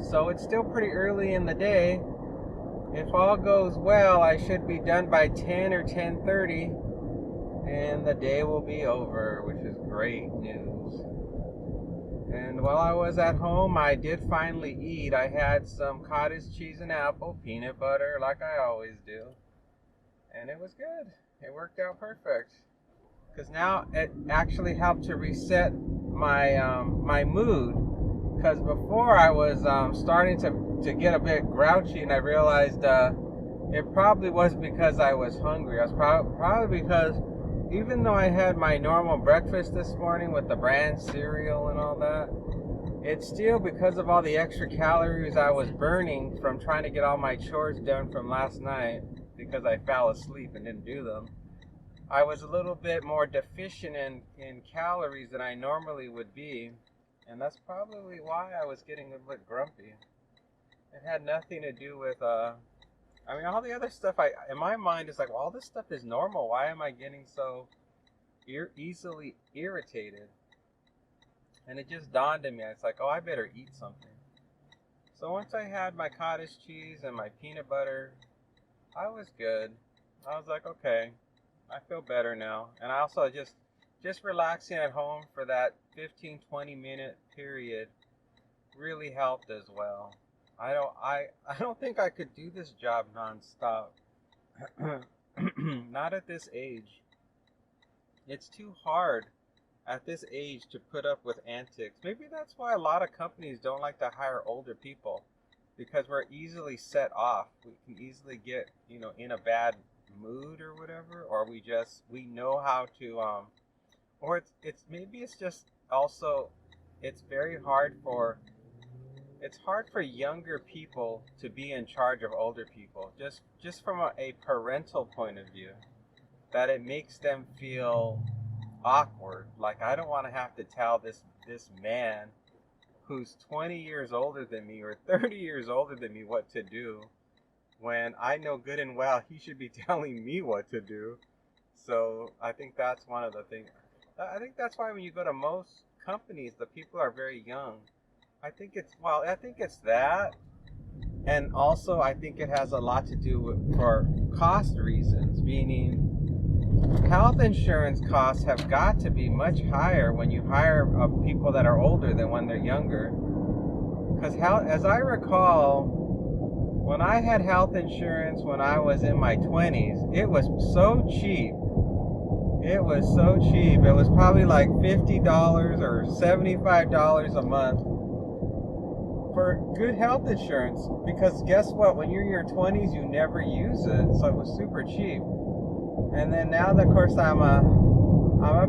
So it's still pretty early in the day. If all goes well, I should be done by 10 or 10:30, and the day will be over, which is great news. And while I was at home, I did finally eat. I had some cottage cheese and apple, peanut butter, like I always do. And it was good. It worked out perfect. Because now it actually helped to reset my mood. Because before I was starting to get a bit grouchy, and I realized it probably was because I was hungry. I was probably because even though I had my normal breakfast this morning with the bran cereal and all that, it's still because of all the extra calories I was burning from trying to get all my chores done from last night because I fell asleep and didn't do them. I was a little bit more deficient in calories than I normally would be, and that's probably why I was getting a bit grumpy. It had nothing to do with I mean, all the other stuff, in my mind, is like, well, all this stuff is normal. Why am I getting so easily irritated? And it just dawned on me. It's like, oh, I better eat something. So once I had my cottage cheese and my peanut butter, I was good. I was like, okay, I feel better now. And I also just relaxing at home for that 15-20 minute period really helped as well. I don't think I could do this job nonstop. Not at this age. It's too hard at this age to put up with antics. Maybe that's why a lot of companies don't like to hire older people, because we're easily set off. We can easily get, in a bad mood or whatever, or we know how to or it's maybe it's just also it's hard for younger people to be in charge of older people, just from a parental point of view, that it makes them feel awkward. Like, I don't want to have to tell this man who's 20 years older than me or 30 years older than me what to do, when I know good and well he should be telling me what to do. So I think that's one of the things. I think that's why when you go to most companies, the people are very young. I think it's that, and also I think it has a lot to do with for cost reasons, meaning health insurance costs have got to be much higher when you hire people that are older than when they're younger. Because as I recall, when I had health insurance when I was in my 20s, it was so cheap. It was so cheap. It was probably like $50 or $75 a month for good health insurance, because guess what? When you're in your 20s, you never use it, so it was super cheap. And then now, of course, I'm up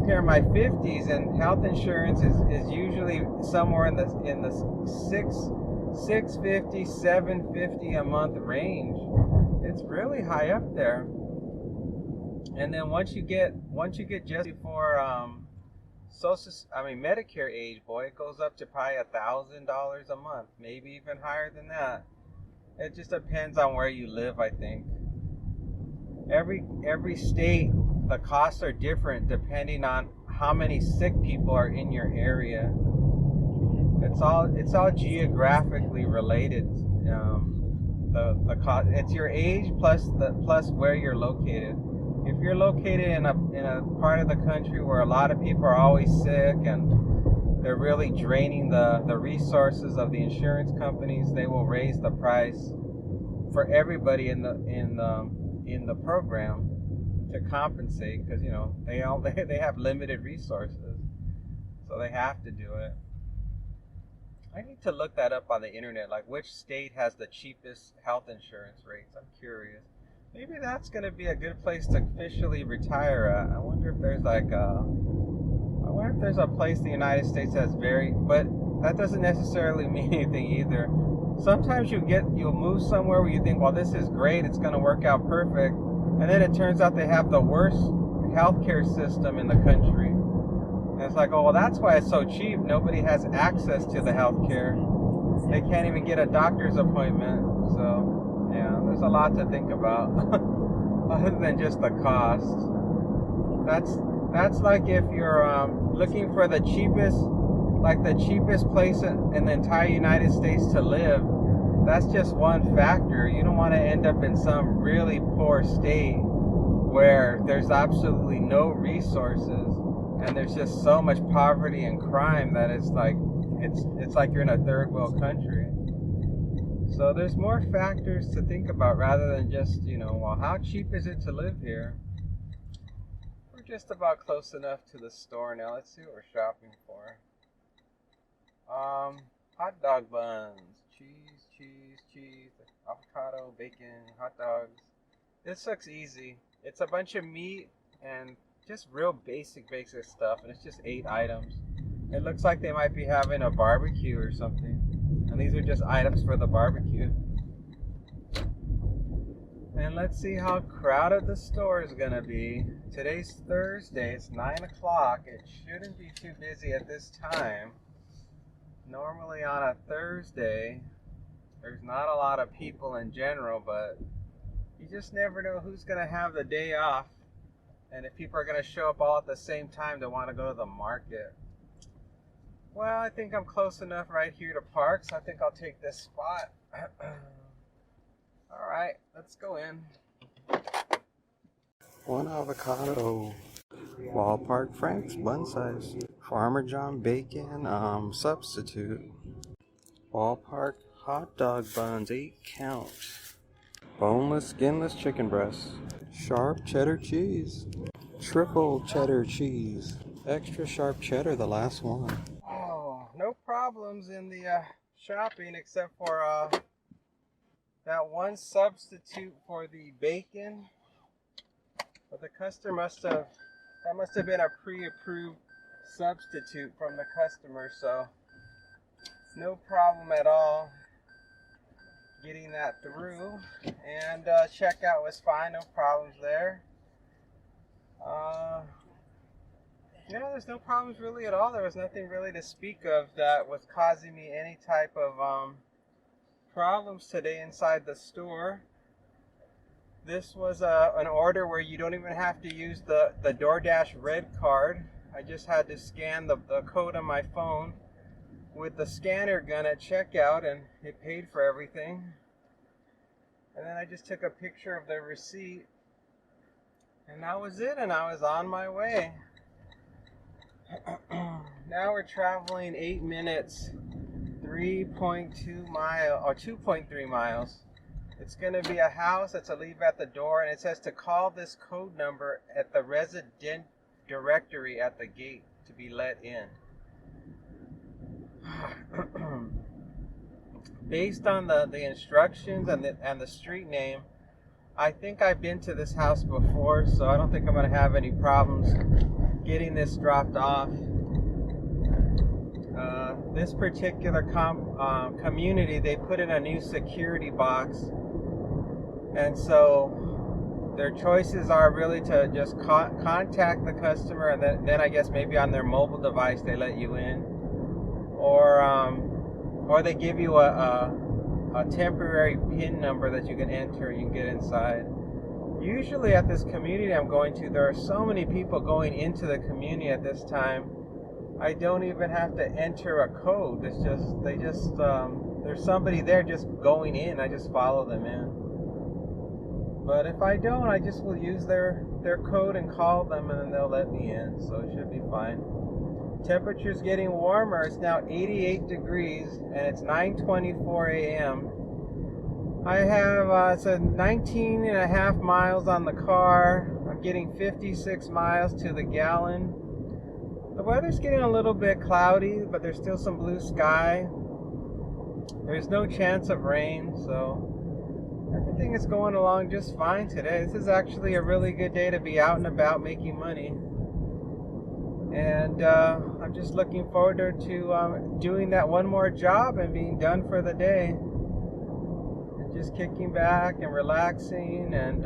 here in my 50s, and health insurance is usually somewhere in the $650, $750 a month range. It's really high up there. And then once you get just before Medicare age, boy, it goes up to probably $1,000 a month, maybe even higher than that. It just depends on where you live, I think. Every state, the costs are different depending on how many sick people are in your area. It's all geographically related. The cost, it's your age plus where you're located. If you're located in a part of the country where a lot of people are always sick and they're really draining the resources of the insurance companies, they will raise the price for everybody in the program to compensate, because they have limited resources, so they have to do it. I need to look that up on the internet, like which state has the cheapest health insurance rates. I'm curious. Maybe that's going to be a good place to officially retire at. I wonder if there's a place in the United States that's but that doesn't necessarily mean anything either. sometimes you'll move somewhere where you think, well, this is great, it's going to work out perfect, and then it turns out they have the worst healthcare system in the country. And it's like, oh, well, that's why it's so cheap. Nobody has access to the healthcare. They can't even get a doctor's appointment. So yeah, there's a lot to think about other than just the cost. That's like if you're looking for the cheapest place in the entire United States to live. That's just one factor. You don't want to end up in some really poor state where there's absolutely no resources and there's just so much poverty and crime that it's like you're in a third world country. So there's more factors to think about rather than just, well, how cheap is it to live here? We're just about close enough to the store now. Let's see what we're shopping for. Hot dog buns, cheese, avocado, bacon, hot dogs. This looks easy. It's a bunch of meat and just real basic stuff, and it's just 8 items. It looks like they might be having a barbecue or something, and these are just items for the barbecue. And let's see how crowded the store is gonna be. Today's Thursday, it's 9 o'clock. It shouldn't be too busy at this time. Normally on a Thursday, there's not a lot of people in general, but you just never know who's gonna have the day off and if people are gonna show up all at the same time to want to go to the market. Well, I think I'm close enough right here to park, so I think I'll take this spot. All right, let's go in. 1 avocado, Ballpark Frank's bun size, Farmer John bacon substitute, Ballpark hot dog buns 8 count, boneless skinless chicken breasts, sharp cheddar cheese, triple cheddar cheese, extra sharp cheddar, the last one. Oh, no problems in the shopping except for that one substitute for the bacon. But the customer must have been a pre-approved substitute from the customer, so no problem at all getting that through. And checkout was fine, no problems there. There's no problems really at all. There was nothing really to speak of that was causing me any type of problems today inside the store. This was an order where you don't even have to use the DoorDash red card. I just had to scan the code on my phone with the scanner gun at checkout, and it paid for everything. And then I just took a picture of the receipt, and that was it, and I was on my way. Now we're traveling 8 minutes, 3.2 miles, or 2.3 miles. It's going to be a house that's a leave at the door, and it says to call this code number at the resident directory at the gate to be let in. Based on the instructions and the street name, I think I've been to this house before, so I don't think I'm going to have any problems getting this dropped off. This particular community, they put in a new security box, and so their choices are really to just contact the customer, and then I guess maybe on their mobile device they let you in, or they give you a temporary PIN number that you can enter and you can get inside. Usually at this community I'm going to, there are so many people going into the community at this time, I don't even have to enter a code. It's just, there's somebody there just going in. I just follow them in. But if I don't, I just will use their code and call them, and then they'll let me in. So it should be fine. Temperature's getting warmer. It's now 88 degrees, and it's 9:24 a.m. I have it's 19 and a half miles on the car. I'm getting 56 miles to the gallon. The weather's getting a little bit cloudy, but there's still some blue sky. There's no chance of rain, so everything is going along just fine today. This is actually a really good day to be out and about making money. And I'm just looking forward to doing that one more job and being done for the day. just kicking back and relaxing and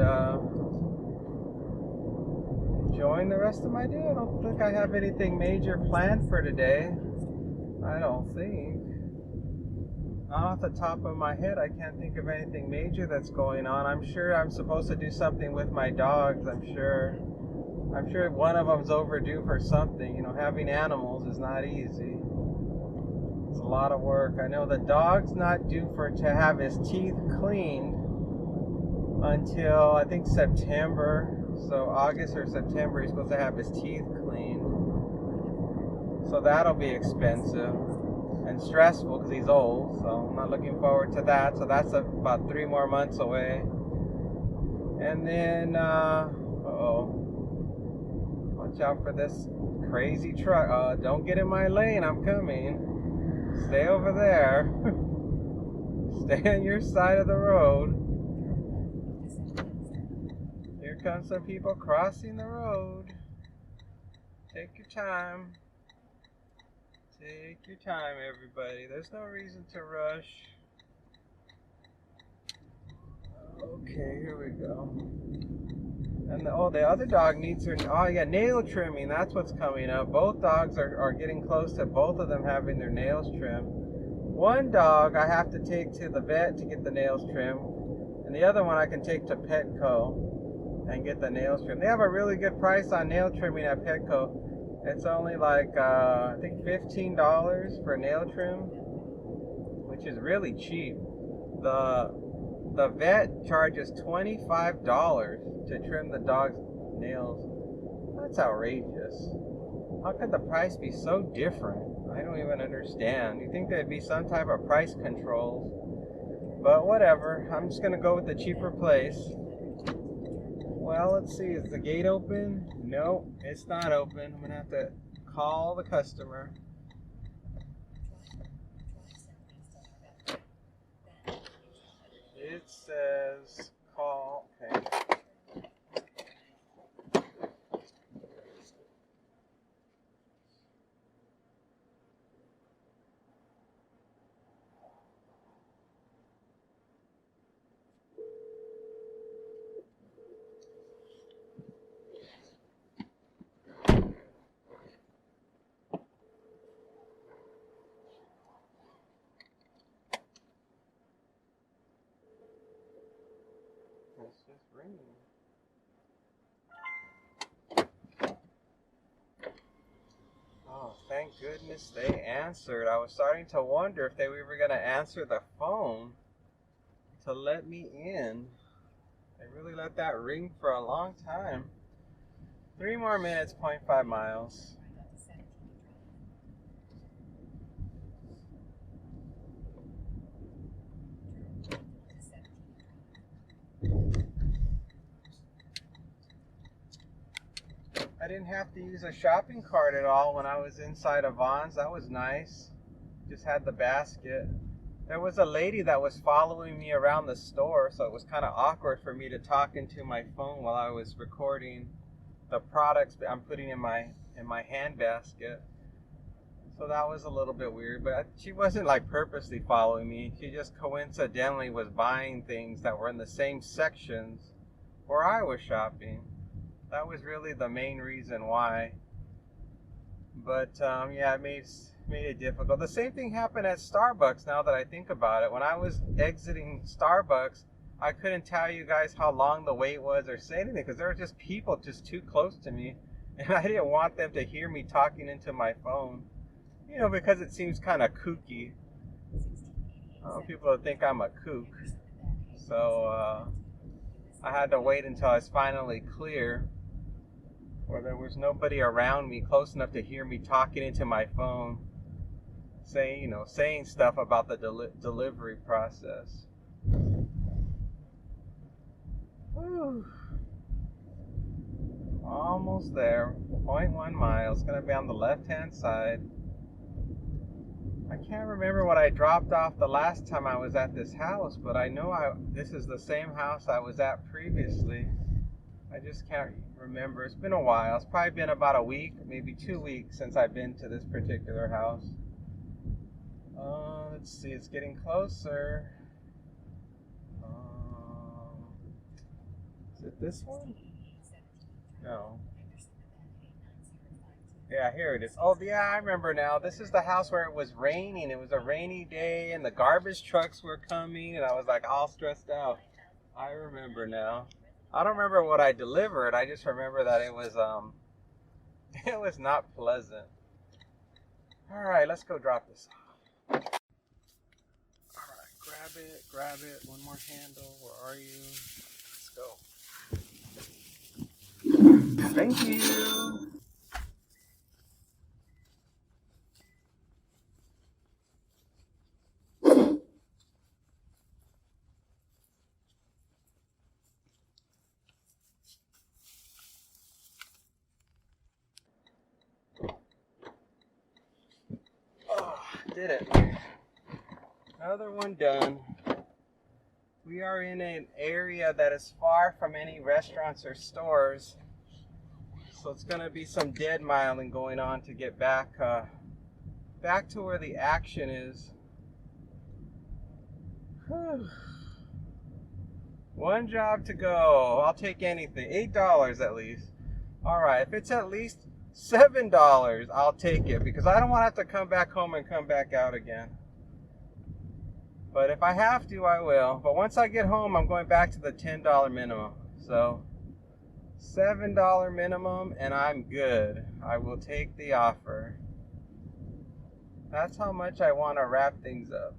enjoying the rest of my day. I don't think I have anything major planned for today. I don't think. Not off the top of my head, I can't think of anything major that's going on. I'm sure I'm supposed to do something with my dogs. I'm sure one of them's overdue for something. You know, having animals is not easy. It's a lot of work. I know the dog's not due to have his teeth cleaned until I think September. So August or September, he's supposed to have his teeth cleaned. So that'll be expensive and stressful because he's old. So I'm not looking forward to that. So that's about 3 more months away. And then, watch out for this crazy truck. Don't get in my lane. I'm coming. Stay over there. Stay on your side of the road. Here come some people crossing the road. Take your time. Take your time, everybody. There's no reason to rush. Okay, here we go. And the other dog needs her, nail trimming. That's what's coming up. Both dogs are getting close to both of them having their nails trimmed. One dog I have to take to the vet to get the nails trimmed, and the other one I can take to Petco and get the nails trimmed. They have a really good price on nail trimming at Petco. It's only like, I think $15 for nail trim, which is really cheap. The vet charges $25 to trim the dog's nails. That's outrageous. How could the price be so different? I don't even understand. You'd think there'd be some type of price controls. But whatever. I'm just going to go with the cheaper place. Well, let's see. Is the gate open? No, it's not open. I'm going to have to call the customer. It says call. Okay. It's just ringing. Oh, thank goodness they answered. I was starting to wonder if they were ever going to answer the phone to let me in. They really let that ring for a long time. 3 more minutes, 0.5 miles. I didn't have to use a shopping cart at all when I was inside of Vons. That was nice. Just had the basket. There was a lady that was following me around the store, so it was kind of awkward for me to talk into my phone while I was recording the products I'm putting in my hand basket. So that was a little bit weird, but she wasn't like purposely following me. She just coincidentally was buying things that were in the same sections where I was shopping. That was really the main reason why. But yeah, it made it difficult. The same thing happened at Starbucks now that I think about it. When I was exiting Starbucks, I couldn't tell you guys how long the wait was or say anything because there were just people just too close to me. And I didn't want them to hear me talking into my phone. You know, because it seems kind of kooky. People think I'm a kook. So I had to wait until I was finally clear, where there was nobody around me close enough to hear me talking into my phone, saying stuff about the delivery process. Whew. Almost there. 0.1 miles. It's going to be on the left-hand side. I can't remember what I dropped off the last time I was at this house, but I know this is the same house I was at previously. I just can't remember. It's been a while. It's probably been about a week, maybe 2 weeks since I've been to this particular house. Let's see. It's getting closer. it this one? No. Yeah, here it is. Oh, yeah, I remember now. This is the house where it was raining. It was a rainy day, and the garbage trucks were coming, and I was like all stressed out. I remember now. I don't remember what I delivered. I just remember that it was it was not pleasant. All right, let's go drop this off. All right, grab it. One more handle. Where are you? Let's go. Thank you. Oh, did it. Another one done. We are in an area that is far from any restaurants or stores. So it's going to be some dead miling going on to get back to where the action is. Whew. One job to go. I'll take anything. $8 at least. All right, if it's at least $7, I'll take it because I don't want to have to come back home and come back out again. But if I have to, I will. But once I get home, I'm going back to the $10 minimum. So $7 minimum and I'm good. I will take the offer. That's how much I want to wrap things up.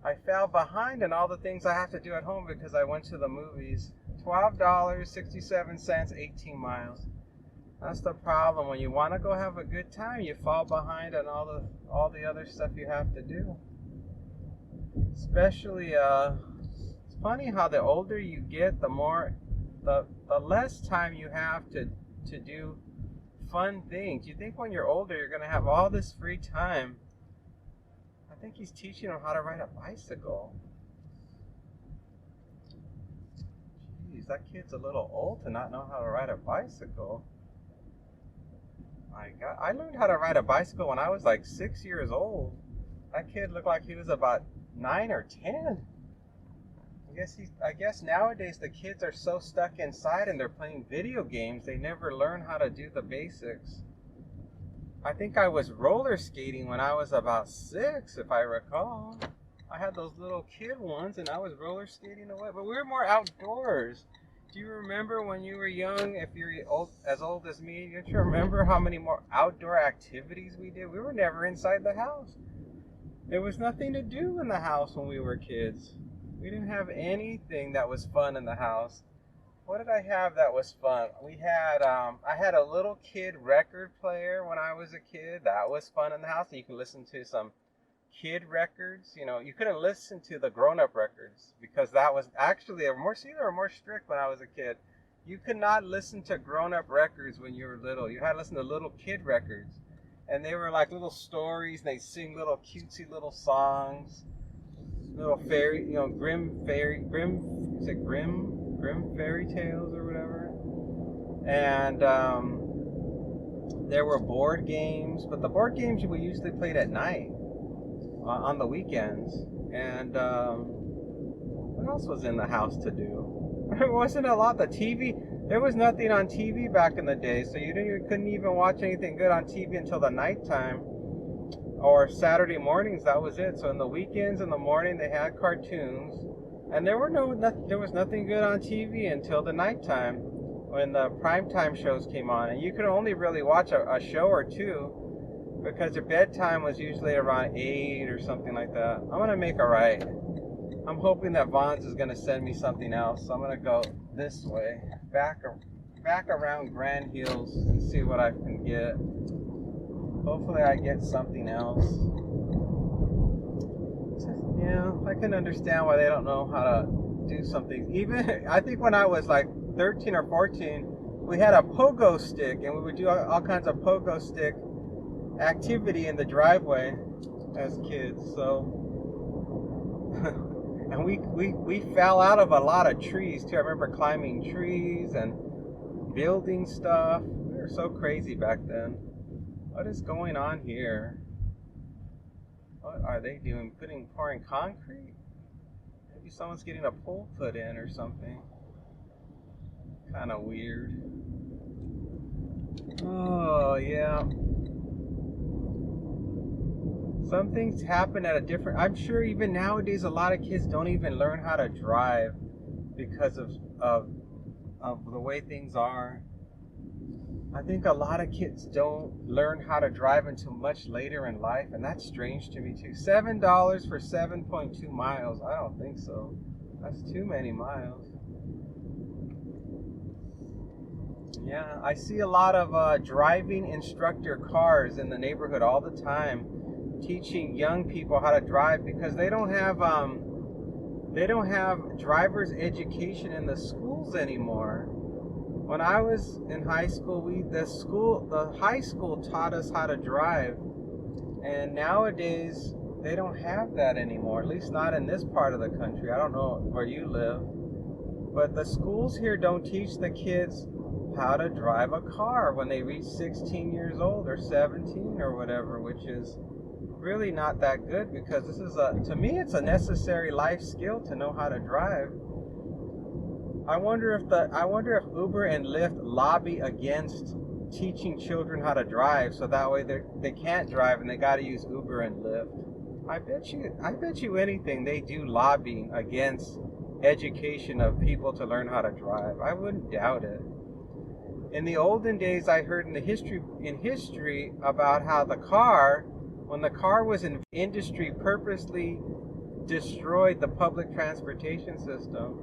I fell behind in all the things I have to do at home because I went to the movies. $12.67, 18 miles. That's the problem. When you want to go have a good time, you fall behind on all the other stuff you have to do. Especially, it's funny how the older you get, the less time you have to do fun things. You think when you're older, you're going to have all this free time. I think he's teaching him how to ride a bicycle. Jeez, that kid's a little old to not know how to ride a bicycle. My God, I learned how to ride a bicycle when I was like 6 years old. That kid looked like he was about 9 or 10. I guess nowadays the kids are so stuck inside and they're playing video games, they never learn how to do the basics. I think I was roller skating when I was about 6, if I recall. I had those little kid ones and I was roller skating away, but we were more outdoors. Do you remember when you were young, if you're as old as me, don't you remember how many more outdoor activities we did? We were never inside the house. There was nothing to do in the house when we were kids. We didn't have anything that was fun in the house. What did I have that was fun? I had a little kid record player when I was a kid. That was fun in the house. You could listen to some kid records. You know, you couldn't listen to the grown-up records because that was actually they were more strict when I was a kid. You could not listen to grown-up records when you were little. You had to listen to little kid records, and they were like little stories. And they sing little cutesy little songs, little fairy, grim fairy tales or whatever. And there were board games, but the board games we usually played at night. On the weekends. And what else was in the house to do? There wasn't a lot. The TV, there was nothing on TV back in the day, so you couldn't even watch anything good on TV until the nighttime or Saturday mornings. That was it. So in the weekends, in the morning, they had cartoons, and there was nothing good on TV until the nighttime when the primetime shows came on, and you could only really watch a show or two. Because your bedtime was usually around 8 or something like that. I'm going to make a right. I'm hoping that Vaughn's is going to send me something else. So I'm going to go this way. Back around Grand Hills and see what I can get. Hopefully I get something else. Yeah, I can understand why they don't know how to do something. Even, I think when I was like 13 or 14, we had a pogo stick. And we would do all kinds of pogo stick activity in the driveway as kids. So and we fell out of a lot of trees too. I remember climbing trees and building stuff. We were so crazy back then. What is going on here? What are they doing? Pouring concrete? Maybe someone's getting a pole put in or something. Kind of weird. Oh, yeah. Some things happen at a different... I'm sure even nowadays a lot of kids don't even learn how to drive because of the way things are. I think a lot of kids don't learn how to drive until much later in life, and that's strange to me too. $7 for 7.2 miles. I don't think so. That's too many miles. Yeah, I see a lot of driving instructor cars in the neighborhood all the time, teaching young people how to drive because they don't have driver's education in the schools anymore. When I was in high school, the high school taught us how to drive, and nowadays they don't have that anymore, at least not in this part of the country. I don't know where you live, but the schools here don't teach the kids how to drive a car when they reach 16 years old or 17 or whatever, which is really not that good because this is to me it's a necessary life skill to know how to drive. I wonder if Uber and Lyft lobby against teaching children how to drive, so that way they can't drive and they got to use Uber and Lyft. I bet you anything they do lobbying against education of people to learn how to drive. I wouldn't doubt it. In the olden days, I heard in history about how when the car was in industry, purposely destroyed the public transportation system.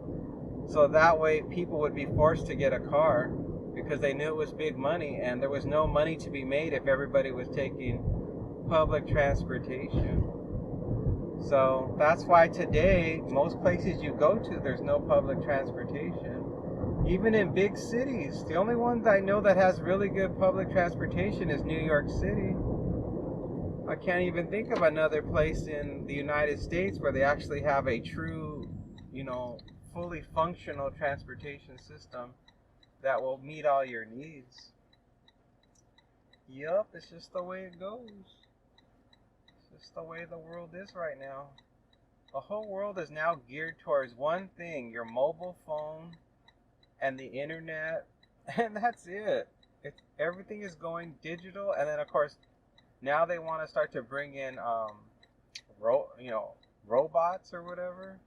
So that way people would be forced to get a car because they knew it was big money and there was no money to be made if everybody was taking public transportation. So that's why today, most places you go to, there's no public transportation. Even in big cities, the only one I know that has really good public transportation is New York City. I can't even think of another place in the United States where they actually have a true, fully functional transportation system that will meet all your needs. Yup, it's just the way it goes. It's just the way the world is right now. The whole world is now geared towards one thing, your mobile phone and the internet, and that's it. Everything is going digital, and then of course now they want to start to bring in robots or whatever,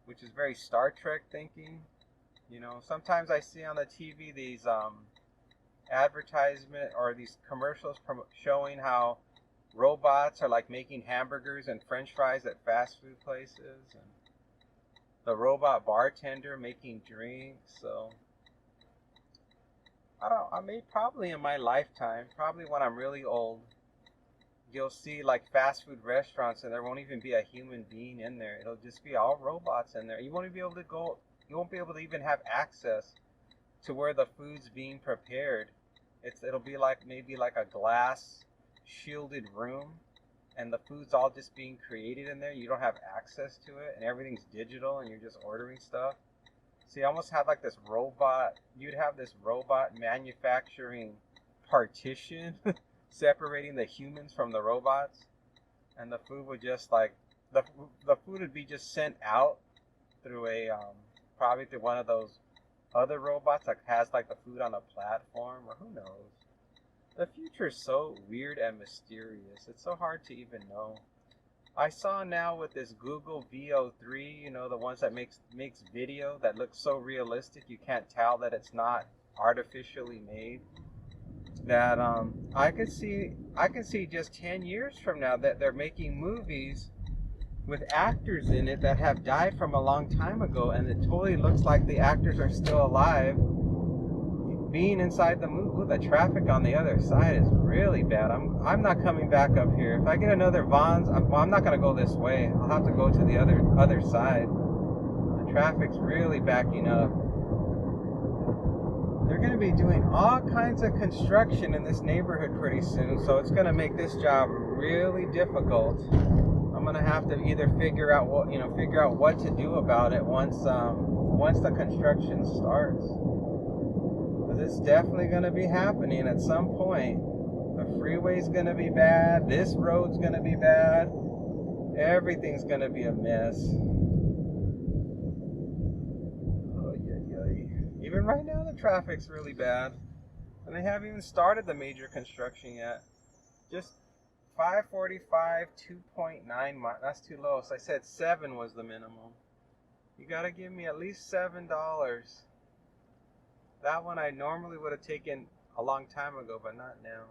which is very Star Trek thinking. Sometimes I see on the TV these advertisement or these commercials showing how robots are like making hamburgers and French fries at fast food places, and the robot bartender making drinks. So I may probably in my lifetime, probably when I'm really old, you'll see like fast food restaurants and there won't even be a human being in there. It'll just be all robots in there. You won't be able to even have access to where the food's being prepared. It'll be like maybe like a glass shielded room and the food's all just being created in there. You don't have access to it and everything's digital and you're just ordering stuff. So you almost have like this robot, you'd have this robot manufacturing partition separating the humans from the robots, and the food would just like the food would be just sent out through probably through one of those other robots that has like the food on a platform, or who knows. The future is so weird and mysterious. It's so hard to even know. I saw now with this Google VO3, the ones that makes video that looks so realistic you can't tell that it's not artificially made. That I can see just 10 years from now that they're making movies with actors in it that have died from a long time ago, and it totally looks like the actors are still alive being inside the movie. Ooh, the traffic on the other side is really bad. I'm not coming back up here. If I get another Vons, I'm not gonna go this way. I'll have to go to the other side. The traffic's really backing up. They're going to be doing all kinds of construction in this neighborhood pretty soon, so it's going to make this job really difficult. I'm going to have to either figure out what to do about it once the construction starts. Because it's definitely going to be happening at some point. The freeway's going to be bad. This road's going to be bad. Everything's going to be a mess. Even right now, the traffic's really bad. And they haven't even started the major construction yet. Just 545, 2.9 miles. That's too low. So I said 7 was the minimum. You gotta give me at least $7. That one I normally would have taken a long time ago, but not now.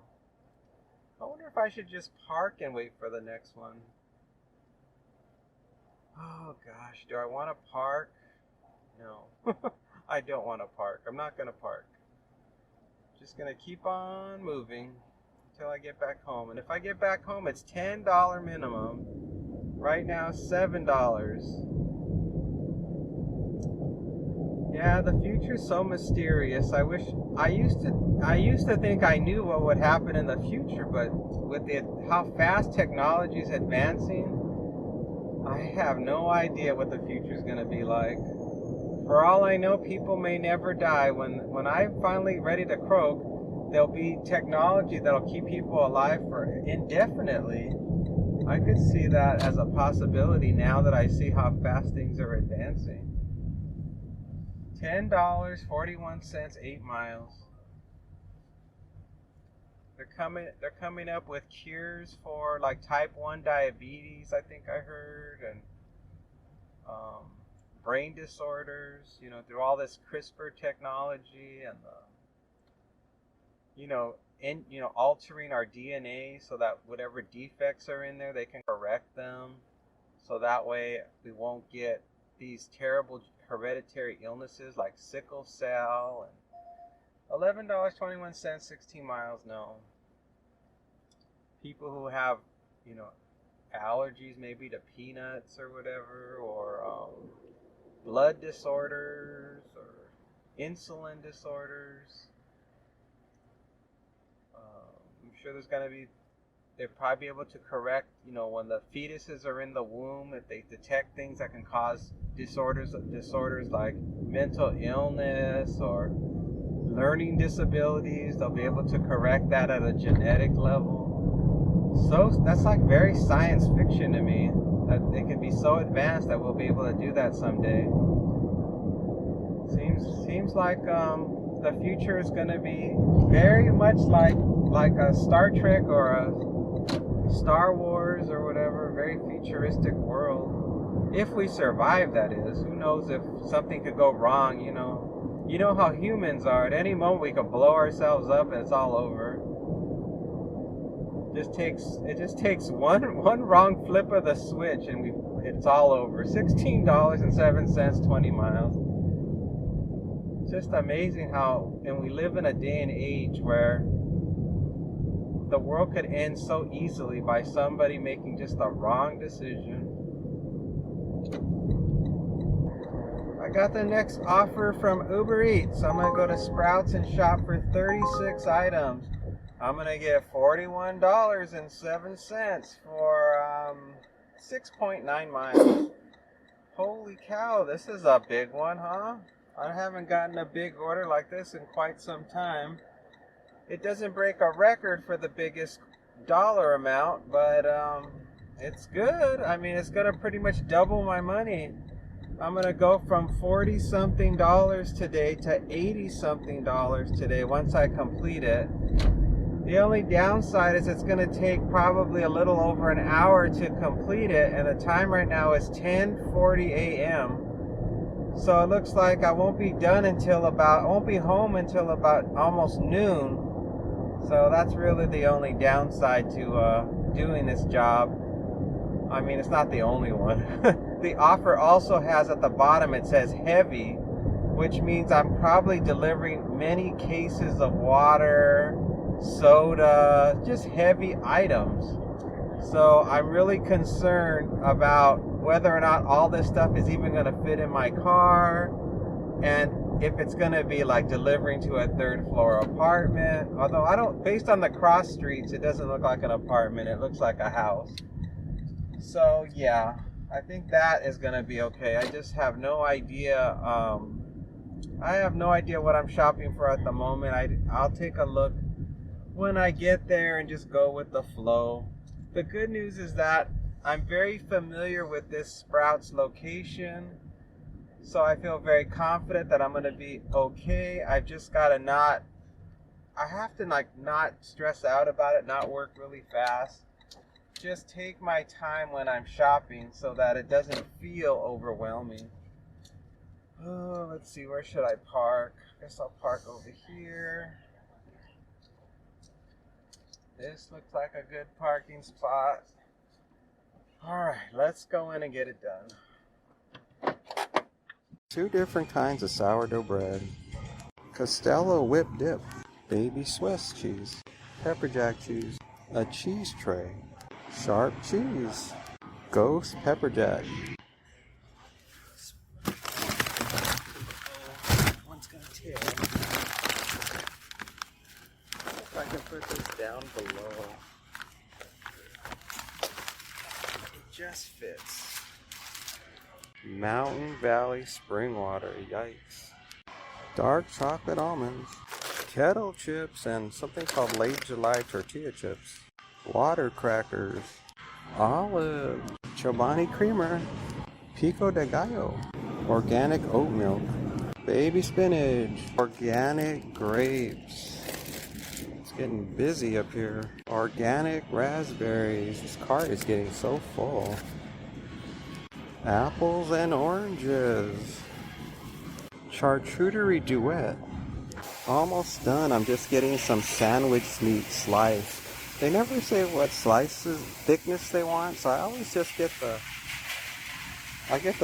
I wonder if I should just park and wait for the next one. Oh gosh, do I want to park? No, I don't want to park. I'm not going to park. Just going to keep on moving until I get back home. And if I get back home, it's $10 minimum. Right now, $7. Yeah, the future's so mysterious. I used to think I knew what would happen in the future, but with how fast technology is advancing, I have no idea what the future's going to be like. For all I know, people may never die. When I'm finally ready to croak, there'll be technology that'll keep people alive for indefinitely. I could see that as a possibility now that I see how fast things are advancing. $10.41, 8 miles. They're coming up with cures for like type 1 diabetes, I think I heard, and brain disorders, through all this CRISPR technology and altering our DNA so that whatever defects are in there, they can correct them. So that way we won't get these terrible hereditary illnesses like sickle cell. And $11.21, 16 miles, no. People who have, allergies maybe to peanuts or whatever, or blood disorders or insulin disorders. I'm sure they'll probably be able to correct, when the fetuses are in the womb, if they detect things that can cause disorders like mental illness or learning disabilities, they'll be able to correct that at a genetic level. So that's like very science fiction to me, that they could be so advanced that we'll be able to do that someday. Seems like the future is going to be very much like a Star Trek or a Star Wars or whatever, very futuristic world. If we survive, that is. Who knows if something could go wrong, You know how humans are. At any moment we could blow ourselves up and it's all over. It just takes one wrong flip of the switch and it's all over. $16.07, 20 miles. It's just amazing and we live in a day and age where the world could end so easily by somebody making just the wrong decision. I got the next offer from Uber Eats. I'm going to go to Sprouts and shop for 36 items. I'm going to get $41.07 for 6.9 miles. Holy cow, this is a big one, huh? I haven't gotten a big order like this in quite some time. It doesn't break a record for the biggest dollar amount, but it's good. I mean, it's going to pretty much double my money. I'm going to go from $40-something today to $80-something today once I complete it. The only downside is it's going to take probably a little over an hour to complete it, and the time right now is 10:40 a.m. So it looks like I won't be home until about almost noon. So that's really the only downside to doing this job. I mean, it's not the only one. The offer also has at the bottom, it says heavy, which means I'm probably delivering many cases of water, soda, just heavy items. So I'm really concerned about whether or not all this stuff is even going to fit in my car, and if it's going to be like delivering to a third floor apartment. Although based on the cross streets, it doesn't look like an apartment, it looks like a house. So yeah, I think that is going to be okay. I just have no idea. I have no idea what I'm shopping for at the moment. I'll take a look when I get there and just go with the flow. The good news is that I'm very familiar with this Sprouts location. So I feel very confident that I'm going to be okay. I've just got to not, I have to like not stress out about it, not work really fast. Just take my time when I'm shopping so that it doesn't feel overwhelming. Oh, let's see, where should I park? I guess I'll park over here. This looks like a good parking spot. All right, let's go in and get it done. 2 different kinds of sourdough bread. Costello whipped dip, baby Swiss cheese, pepper jack cheese, a cheese tray, sharp cheese, ghost pepper jack. One's gonna tear. If I can put this down below. It just fits. Mountain Valley spring water, yikes. Dark chocolate almonds, kettle chips, and something called late July tortilla chips. Water crackers, olive, Chobani creamer, pico de gallo, organic oat milk, baby spinach, organic grapes. It's getting busy up here. Organic raspberries. This cart is getting so full. Apples and oranges. Charcuterie duet. Almost done. I'm just getting some sandwich meat sliced. They never say what slices, thickness they want, so I always just get the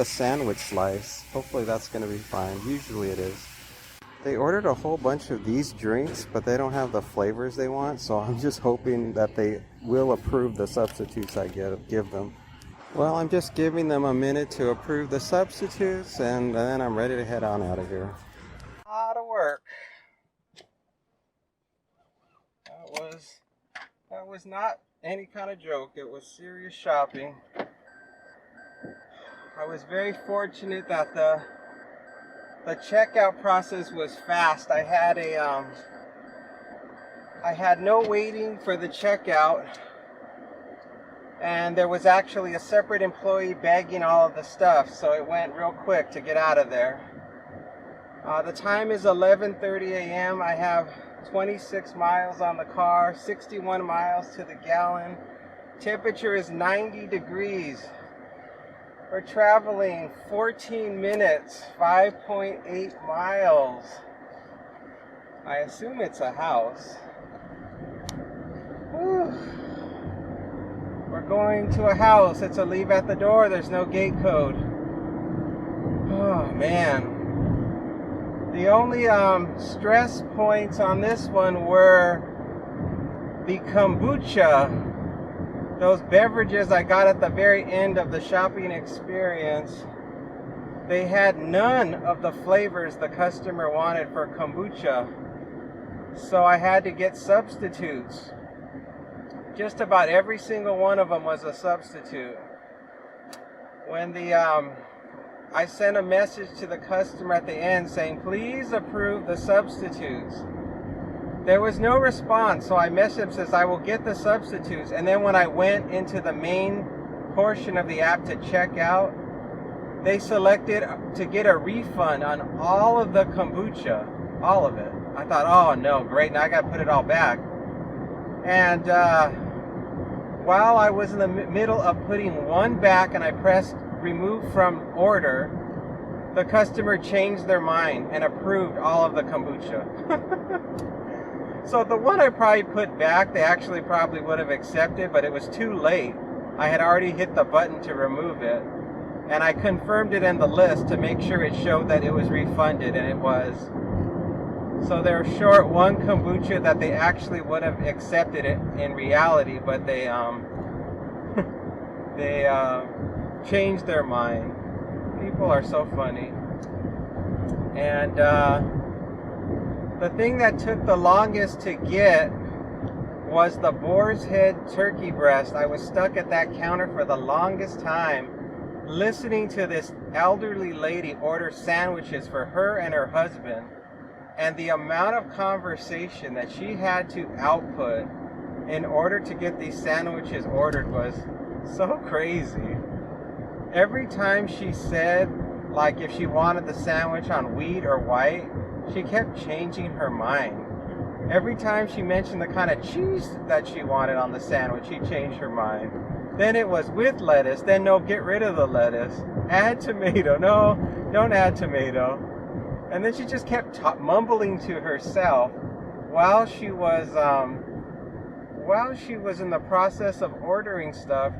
sandwich slice. Hopefully that's going to be fine. Usually it is. They ordered a whole bunch of these drinks, but they don't have the flavors they want, so I'm just hoping that they will approve the substitutes I give them. Well, I'm just giving them a minute to approve the substitutes, and then I'm ready to head on out of here. A lot of work. That was not any kind of joke. It was serious shopping. I was very fortunate that the checkout process was fast. I had no waiting for the checkout, and there was actually a separate employee bagging all of the stuff, so it went real quick to get out of there. The time is 11:30 a.m. I have 26 miles on the car, 61 miles to the gallon. Temperature is 90 degrees. We're traveling 14 minutes, 5.8 miles. I assume it's a house. Whew. We're going to a house. It's a leave at the door. There's no gate code. Oh, man. The only stress points on this one were the kombucha, those beverages I got at the very end of the shopping experience. They had none of the flavors the customer wanted for kombucha, so I had to get substitutes. Just about every single one of them was a substitute. When I sent a message to the customer at the end saying, please approve the substitutes. There was no response, so I messaged him, says, I will get the substitutes. And then when I went into the main portion of the app to check out, they selected to get a refund on all of the kombucha, all of it. I thought, oh no, great, now I got to put it all back. And while I was in the middle of putting one back and I pressed remove from order, the customer changed their mind and approved all of the kombucha. So the one I probably put back, they actually probably would have accepted, but it was too late. I had already hit the button to remove it, and I confirmed it in the list to make sure it showed that it was refunded, and it was. So they're short one kombucha that they actually would have accepted it in reality, but they changed their mind. People are so funny. And the thing that took the longest to get was the boar's head turkey breast. I was stuck at that counter for the longest time listening to this elderly lady order sandwiches for her and her husband, and the amount of conversation that she had to output in order to get these sandwiches ordered was so crazy. Every time she said like if she wanted the sandwich on wheat or white, she kept changing her mind. Every time she mentioned the kind of cheese that she wanted on the sandwich, she changed her mind. Then it was with lettuce, then no, get rid of the lettuce. Add tomato, no, don't add tomato. And then she just kept mumbling to herself while she was in the process of ordering stuff.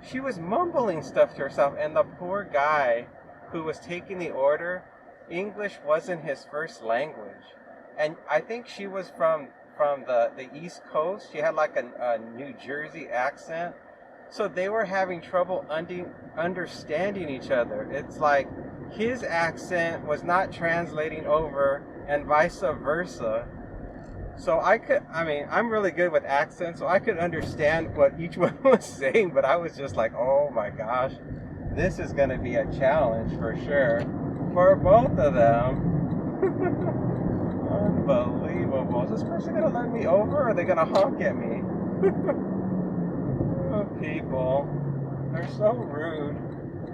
She was mumbling stuff to herself, and the poor guy who was taking the order, English wasn't his first language. And I think she was from the East Coast. She had like a New Jersey accent. So they were having trouble understanding each other. It's like his accent was not translating over and vice versa. So I'm really good with accents, so I could understand what each one was saying, but I was just like, oh my gosh, this is going to be a challenge for sure for both of them. Unbelievable. Is this person going to let me over, or are they going to honk at me? Oh, people. They're so rude.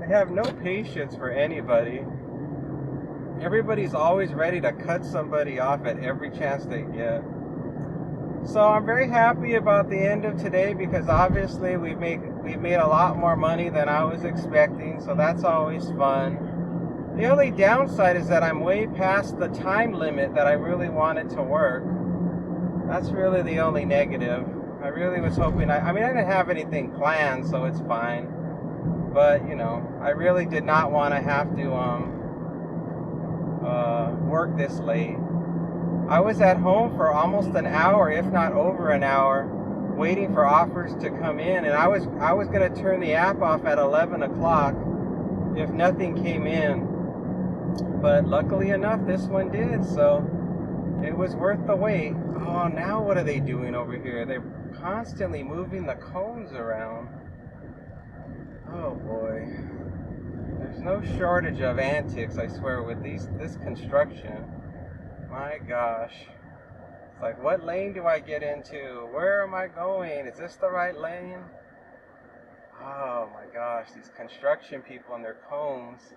They have no patience for anybody. Everybody's always ready to cut somebody off at every chance they get. So I'm very happy about the end of today, because obviously we've made a lot more money than I was expecting, so that's always fun. The only downside is that I'm way past the time limit that I really wanted to work. That's really the only negative. I really was hoping, I didn't have anything planned, so it's fine. But, I really did not want to have to work this late. I was at home for almost an hour, if not over an hour, waiting for offers to come in, and I was going to turn the app off at 11 o'clock if nothing came in. But luckily enough, this one did, so it was worth the wait. Oh, now what are they doing over here? They're constantly moving the cones around. Oh boy. There's no shortage of antics, I swear, with this construction. My gosh. It's like, what lane do I get into? Where am I going? Is this the right lane? Oh my gosh, these construction people and their cones.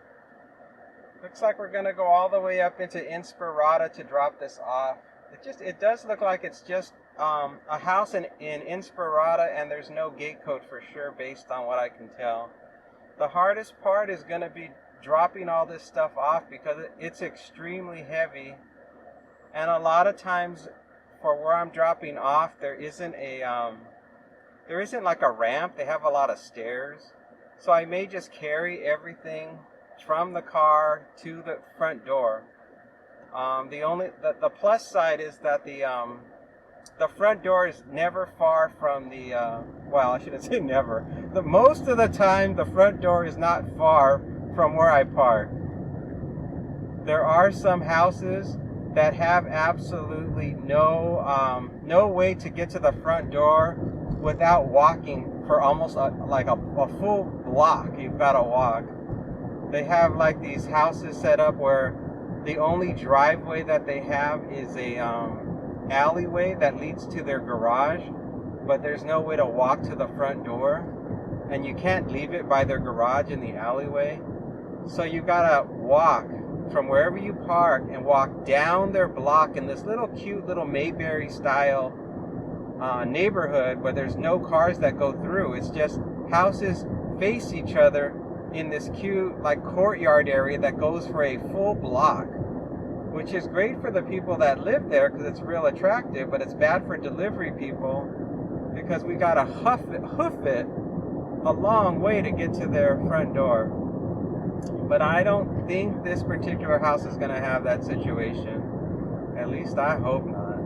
Looks like we're gonna go all the way up into Inspirata to drop this off. It does look like it's just a house in Inspirata, and there's no gate code for sure based on what I can tell. The hardest part is gonna be dropping all this stuff off, because it's extremely heavy, and a lot of times for where I'm dropping off, there isn't like a ramp. They have a lot of stairs, so I may just carry everything from the car to the front door. The plus side is that the front door is never far from the well, I shouldn't say never. Most of the time the front door is not far from where I park. There are some houses that have absolutely no way to get to the front door without walking for almost a full block. You've got to walk. They have like these houses set up where the only driveway that they have is a alleyway that leads to their garage, but there's no way to walk to the front door, and you can't leave it by their garage in the alleyway. So you gotta walk from wherever you park and walk down their block in this little cute little Mayberry style neighborhood where there's no cars that go through. It's just houses face each other in this cute like courtyard area that goes for a full block, which is great for the people that live there because it's real attractive, but it's bad for delivery people because we gotta hoof it a long way to get to their front door. But I don't think this particular house is gonna have that situation. At least I hope not.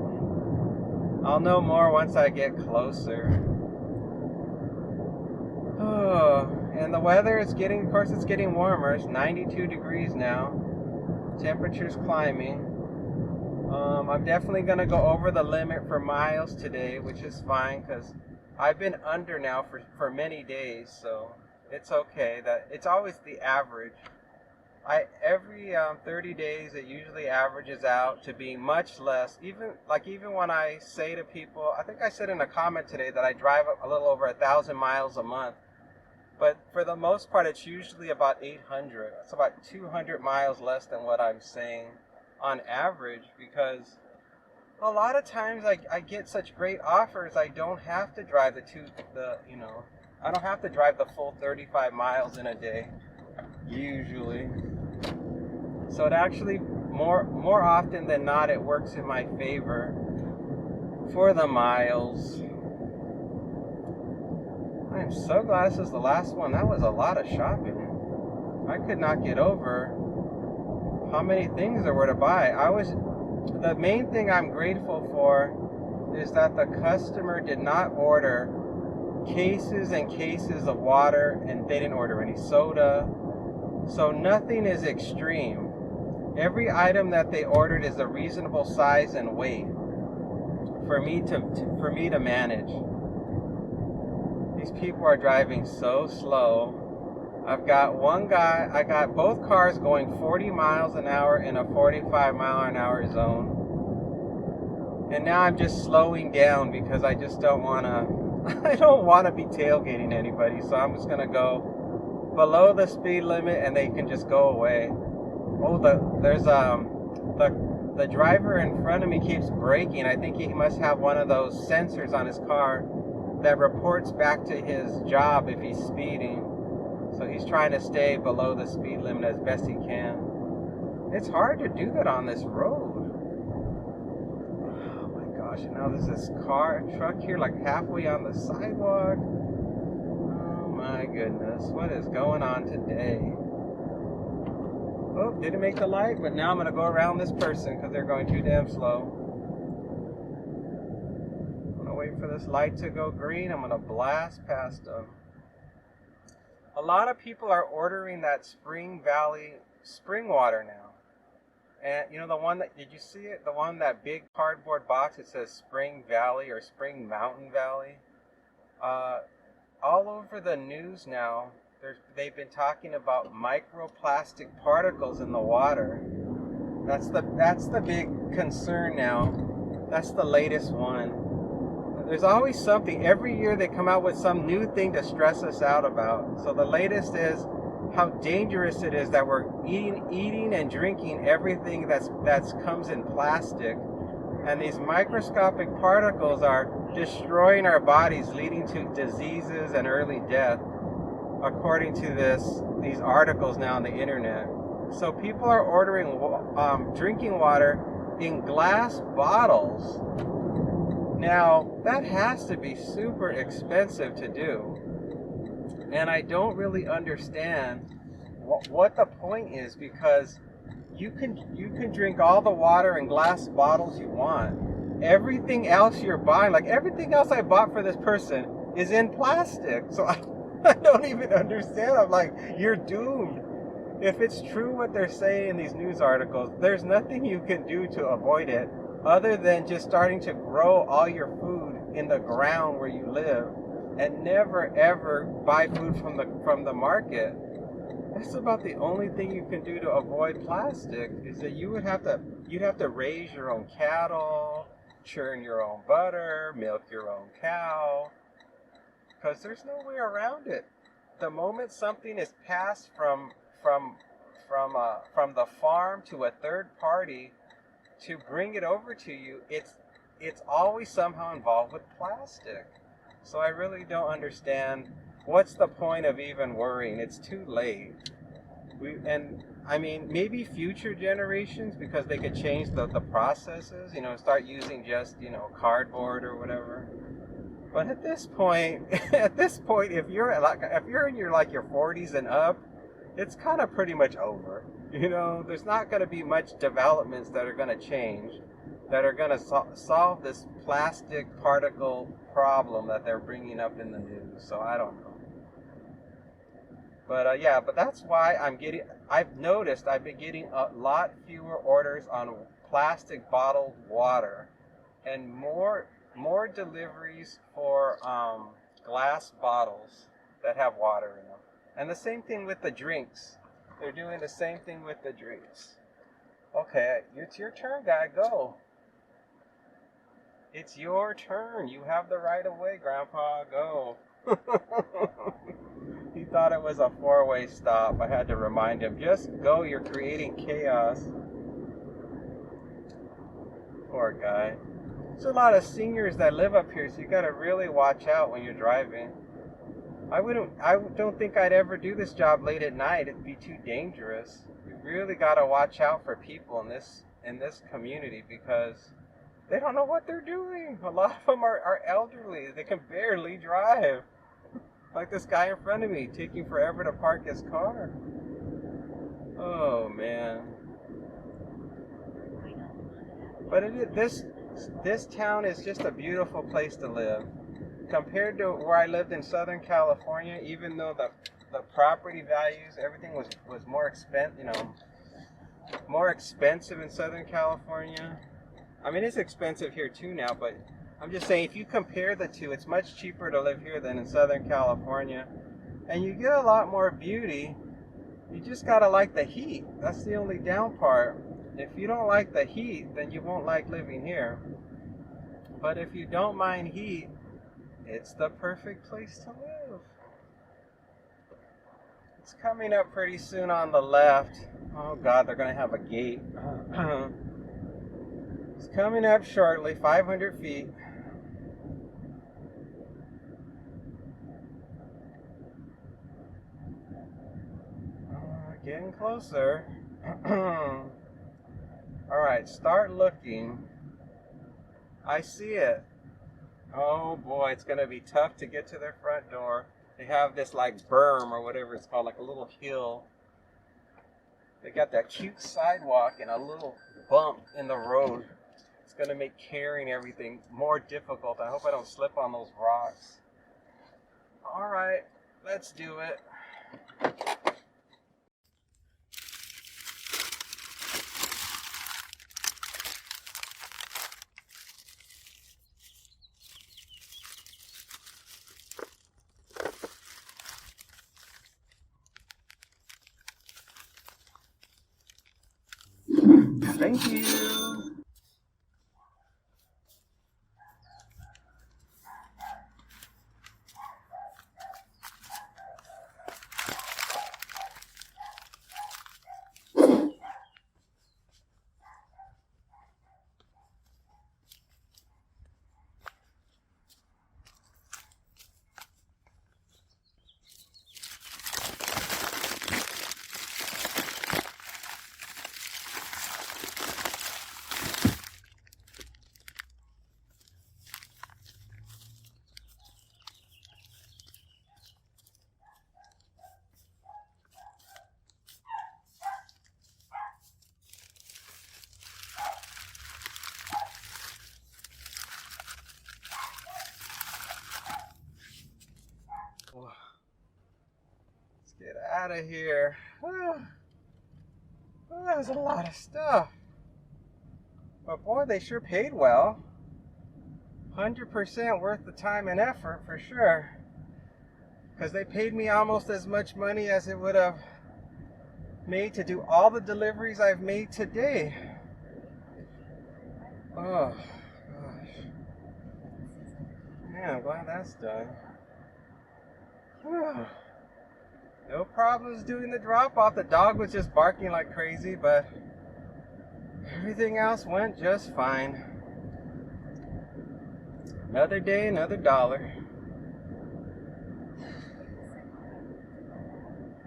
I'll know more once I get closer. Oh, and the weather is getting, of course it's getting warmer. It's 92 degrees now. Temperature's climbing. I'm definitely going to go over the limit for miles today, which is fine because I've been under now for many days, so it's okay. It's always the average. Every 30 days it usually averages out to being much less. Even when I say to people, I think I said in a comment today that I drive a little over 1,000 miles a month. But for the most part, it's usually about 800. It's about 200 miles less than what I'm saying on average, because a lot of times I get such great offers, I don't have to drive I don't have to drive the full 35 miles in a day, usually. So it actually, more often than not, it works in my favor for the miles. I'm so glad this is the last one. That was a lot of shopping. I could not get over how many things there were to buy. The main thing I'm grateful for is that the customer did not order cases and cases of water, and they didn't order any soda. So nothing is extreme. Every item that they ordered is a reasonable size and weight for me to manage. These people are driving so slow. I got both cars going 40 miles an hour in a 45 mile an hour zone. And now I'm just slowing down because I just don't want to be tailgating anybody. So I'm just going to go below the speed limit and they can just go away. Oh, the driver in front of me keeps braking. I think he must have one of those sensors on his car that reports back to his job if he's speeding. So he's trying to stay below the speed limit as best he can. It's hard to do that on this road. Oh my gosh, and now there's this truck here like halfway on the sidewalk. Oh my goodness, what is going on today? Oh, didn't make the light, but now I'm going to go around this person because they're going too damn slow. I'm going to wait for this light to go green. I'm going to blast past them. A lot of people are ordering that Spring Valley spring water now. And you know the one did you see it? The one, that big cardboard box, it says Spring Valley or Spring Mountain Valley. All over the news now, they've been talking about microplastic particles in the water. That's the big concern now. That's the latest one. There's always something. Every year they come out with some new thing to stress us out about. So the latest is how dangerous it is that we're eating and drinking everything that's comes in plastic. And these microscopic particles are destroying our bodies, leading to diseases and early death, according to these articles now on the internet. So people are ordering drinking water in glass bottles. Now, that has to be super expensive to do. And I don't really understand what the point is, because you can drink all the water in glass bottles you want. Everything else you're buying, like everything else I bought for this person, is in plastic. So I don't even understand. I'm like, you're doomed. If it's true what they're saying in these news articles, there's nothing you can do to avoid it other than just starting to grow all your food in the ground where you live and never ever buy food from the market. That's about the only thing you can do to avoid plastic, is that you'd have to raise your own cattle, churn your own butter, milk your own cow, because there's no way around it. The moment something is passed from the farm to a third party to bring it over to you, it's always somehow involved with plastic. So I really don't understand what's the point of even worrying. It's too late. Maybe future generations, because they could change the processes, start using just, cardboard or whatever. But at this point, if you're in your 40s and up, it's kind of pretty much over. There's not going to be much developments that are going to change, that are going to solve this plastic particle problem that they're bringing up in the news. So I don't know. But but that's why I've noticed I've been getting a lot fewer orders on plastic bottled water, and more deliveries for glass bottles that have water in them. And the same thing with the drinks. They're doing the same thing with the drinks. Okay, it's your turn, guy. Go. It's your turn. You have the right of way, Grandpa. Go. He thought it was a four-way stop. I had to remind him, just go, you're creating chaos. Poor guy. There's a lot of seniors that live up here, so you gotta really watch out when you're driving. I don't think I'd ever do this job late at night. It'd be too dangerous. You really gotta watch out for people in this community because they don't know what they're doing. A lot of them are elderly. They can barely drive. Like this guy in front of me, taking forever to park his car. Oh man. But this town is just a beautiful place to live. Compared to where I lived in Southern California, even though the property values, everything was more more expensive in Southern California. I mean, it's expensive here too now, but I'm just saying, if you compare the two, it's much cheaper to live here than in Southern California. And you get a lot more beauty. You just gotta like the heat. That's the only down part. If you don't like the heat, then you won't like living here. But if you don't mind heat, it's the perfect place to live. It's coming up pretty soon on the left. Oh God, they're gonna have a gate. It's coming up shortly, 500 feet. Getting closer. Alright, start looking. I see it. Oh boy, it's going to be tough to get to their front door. They have this like berm or whatever it's called, like a little hill. They got that cute sidewalk and a little bump in the road. It's going to make carrying everything more difficult. I hope I don't slip on those rocks. Alright, let's do it. Thank you. Let's get out of here. Oh, that was a lot of stuff. But boy, they sure paid well. 100% worth the time and effort for sure. Because they paid me almost as much money as it would have made to do all the deliveries I've made today. Oh, gosh. Man, I'm glad that's done. Whew. No problems doing the drop-off. The dog was just barking like crazy, but everything else went just fine. Another day, another dollar.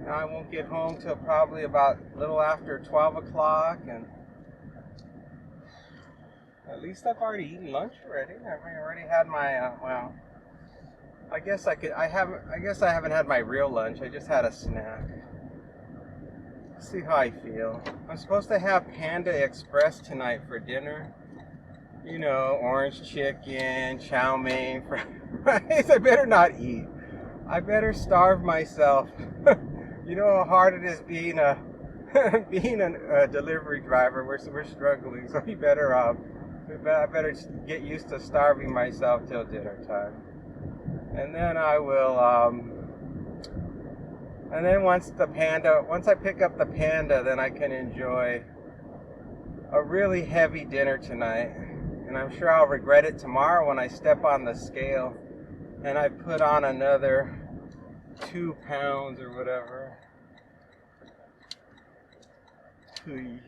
Now I won't get home till probably about a little after 12 o'clock, and at least I've already eaten lunch already. I've already had my, well, I guess I haven't had my real lunch. I just had a snack. Let's see how I feel. I'm supposed to have Panda Express tonight for dinner. You know, orange chicken, chow mein, fries. I better not eat. I better starve myself. You know how hard it is being a delivery driver. We're struggling, so I better get used to starving myself till dinner time. And then I will, and then once I pick up the Panda, then I can enjoy a really heavy dinner tonight. And I'm sure I'll regret it tomorrow when I step on the scale and I put on another 2 pounds or whatever. Hey.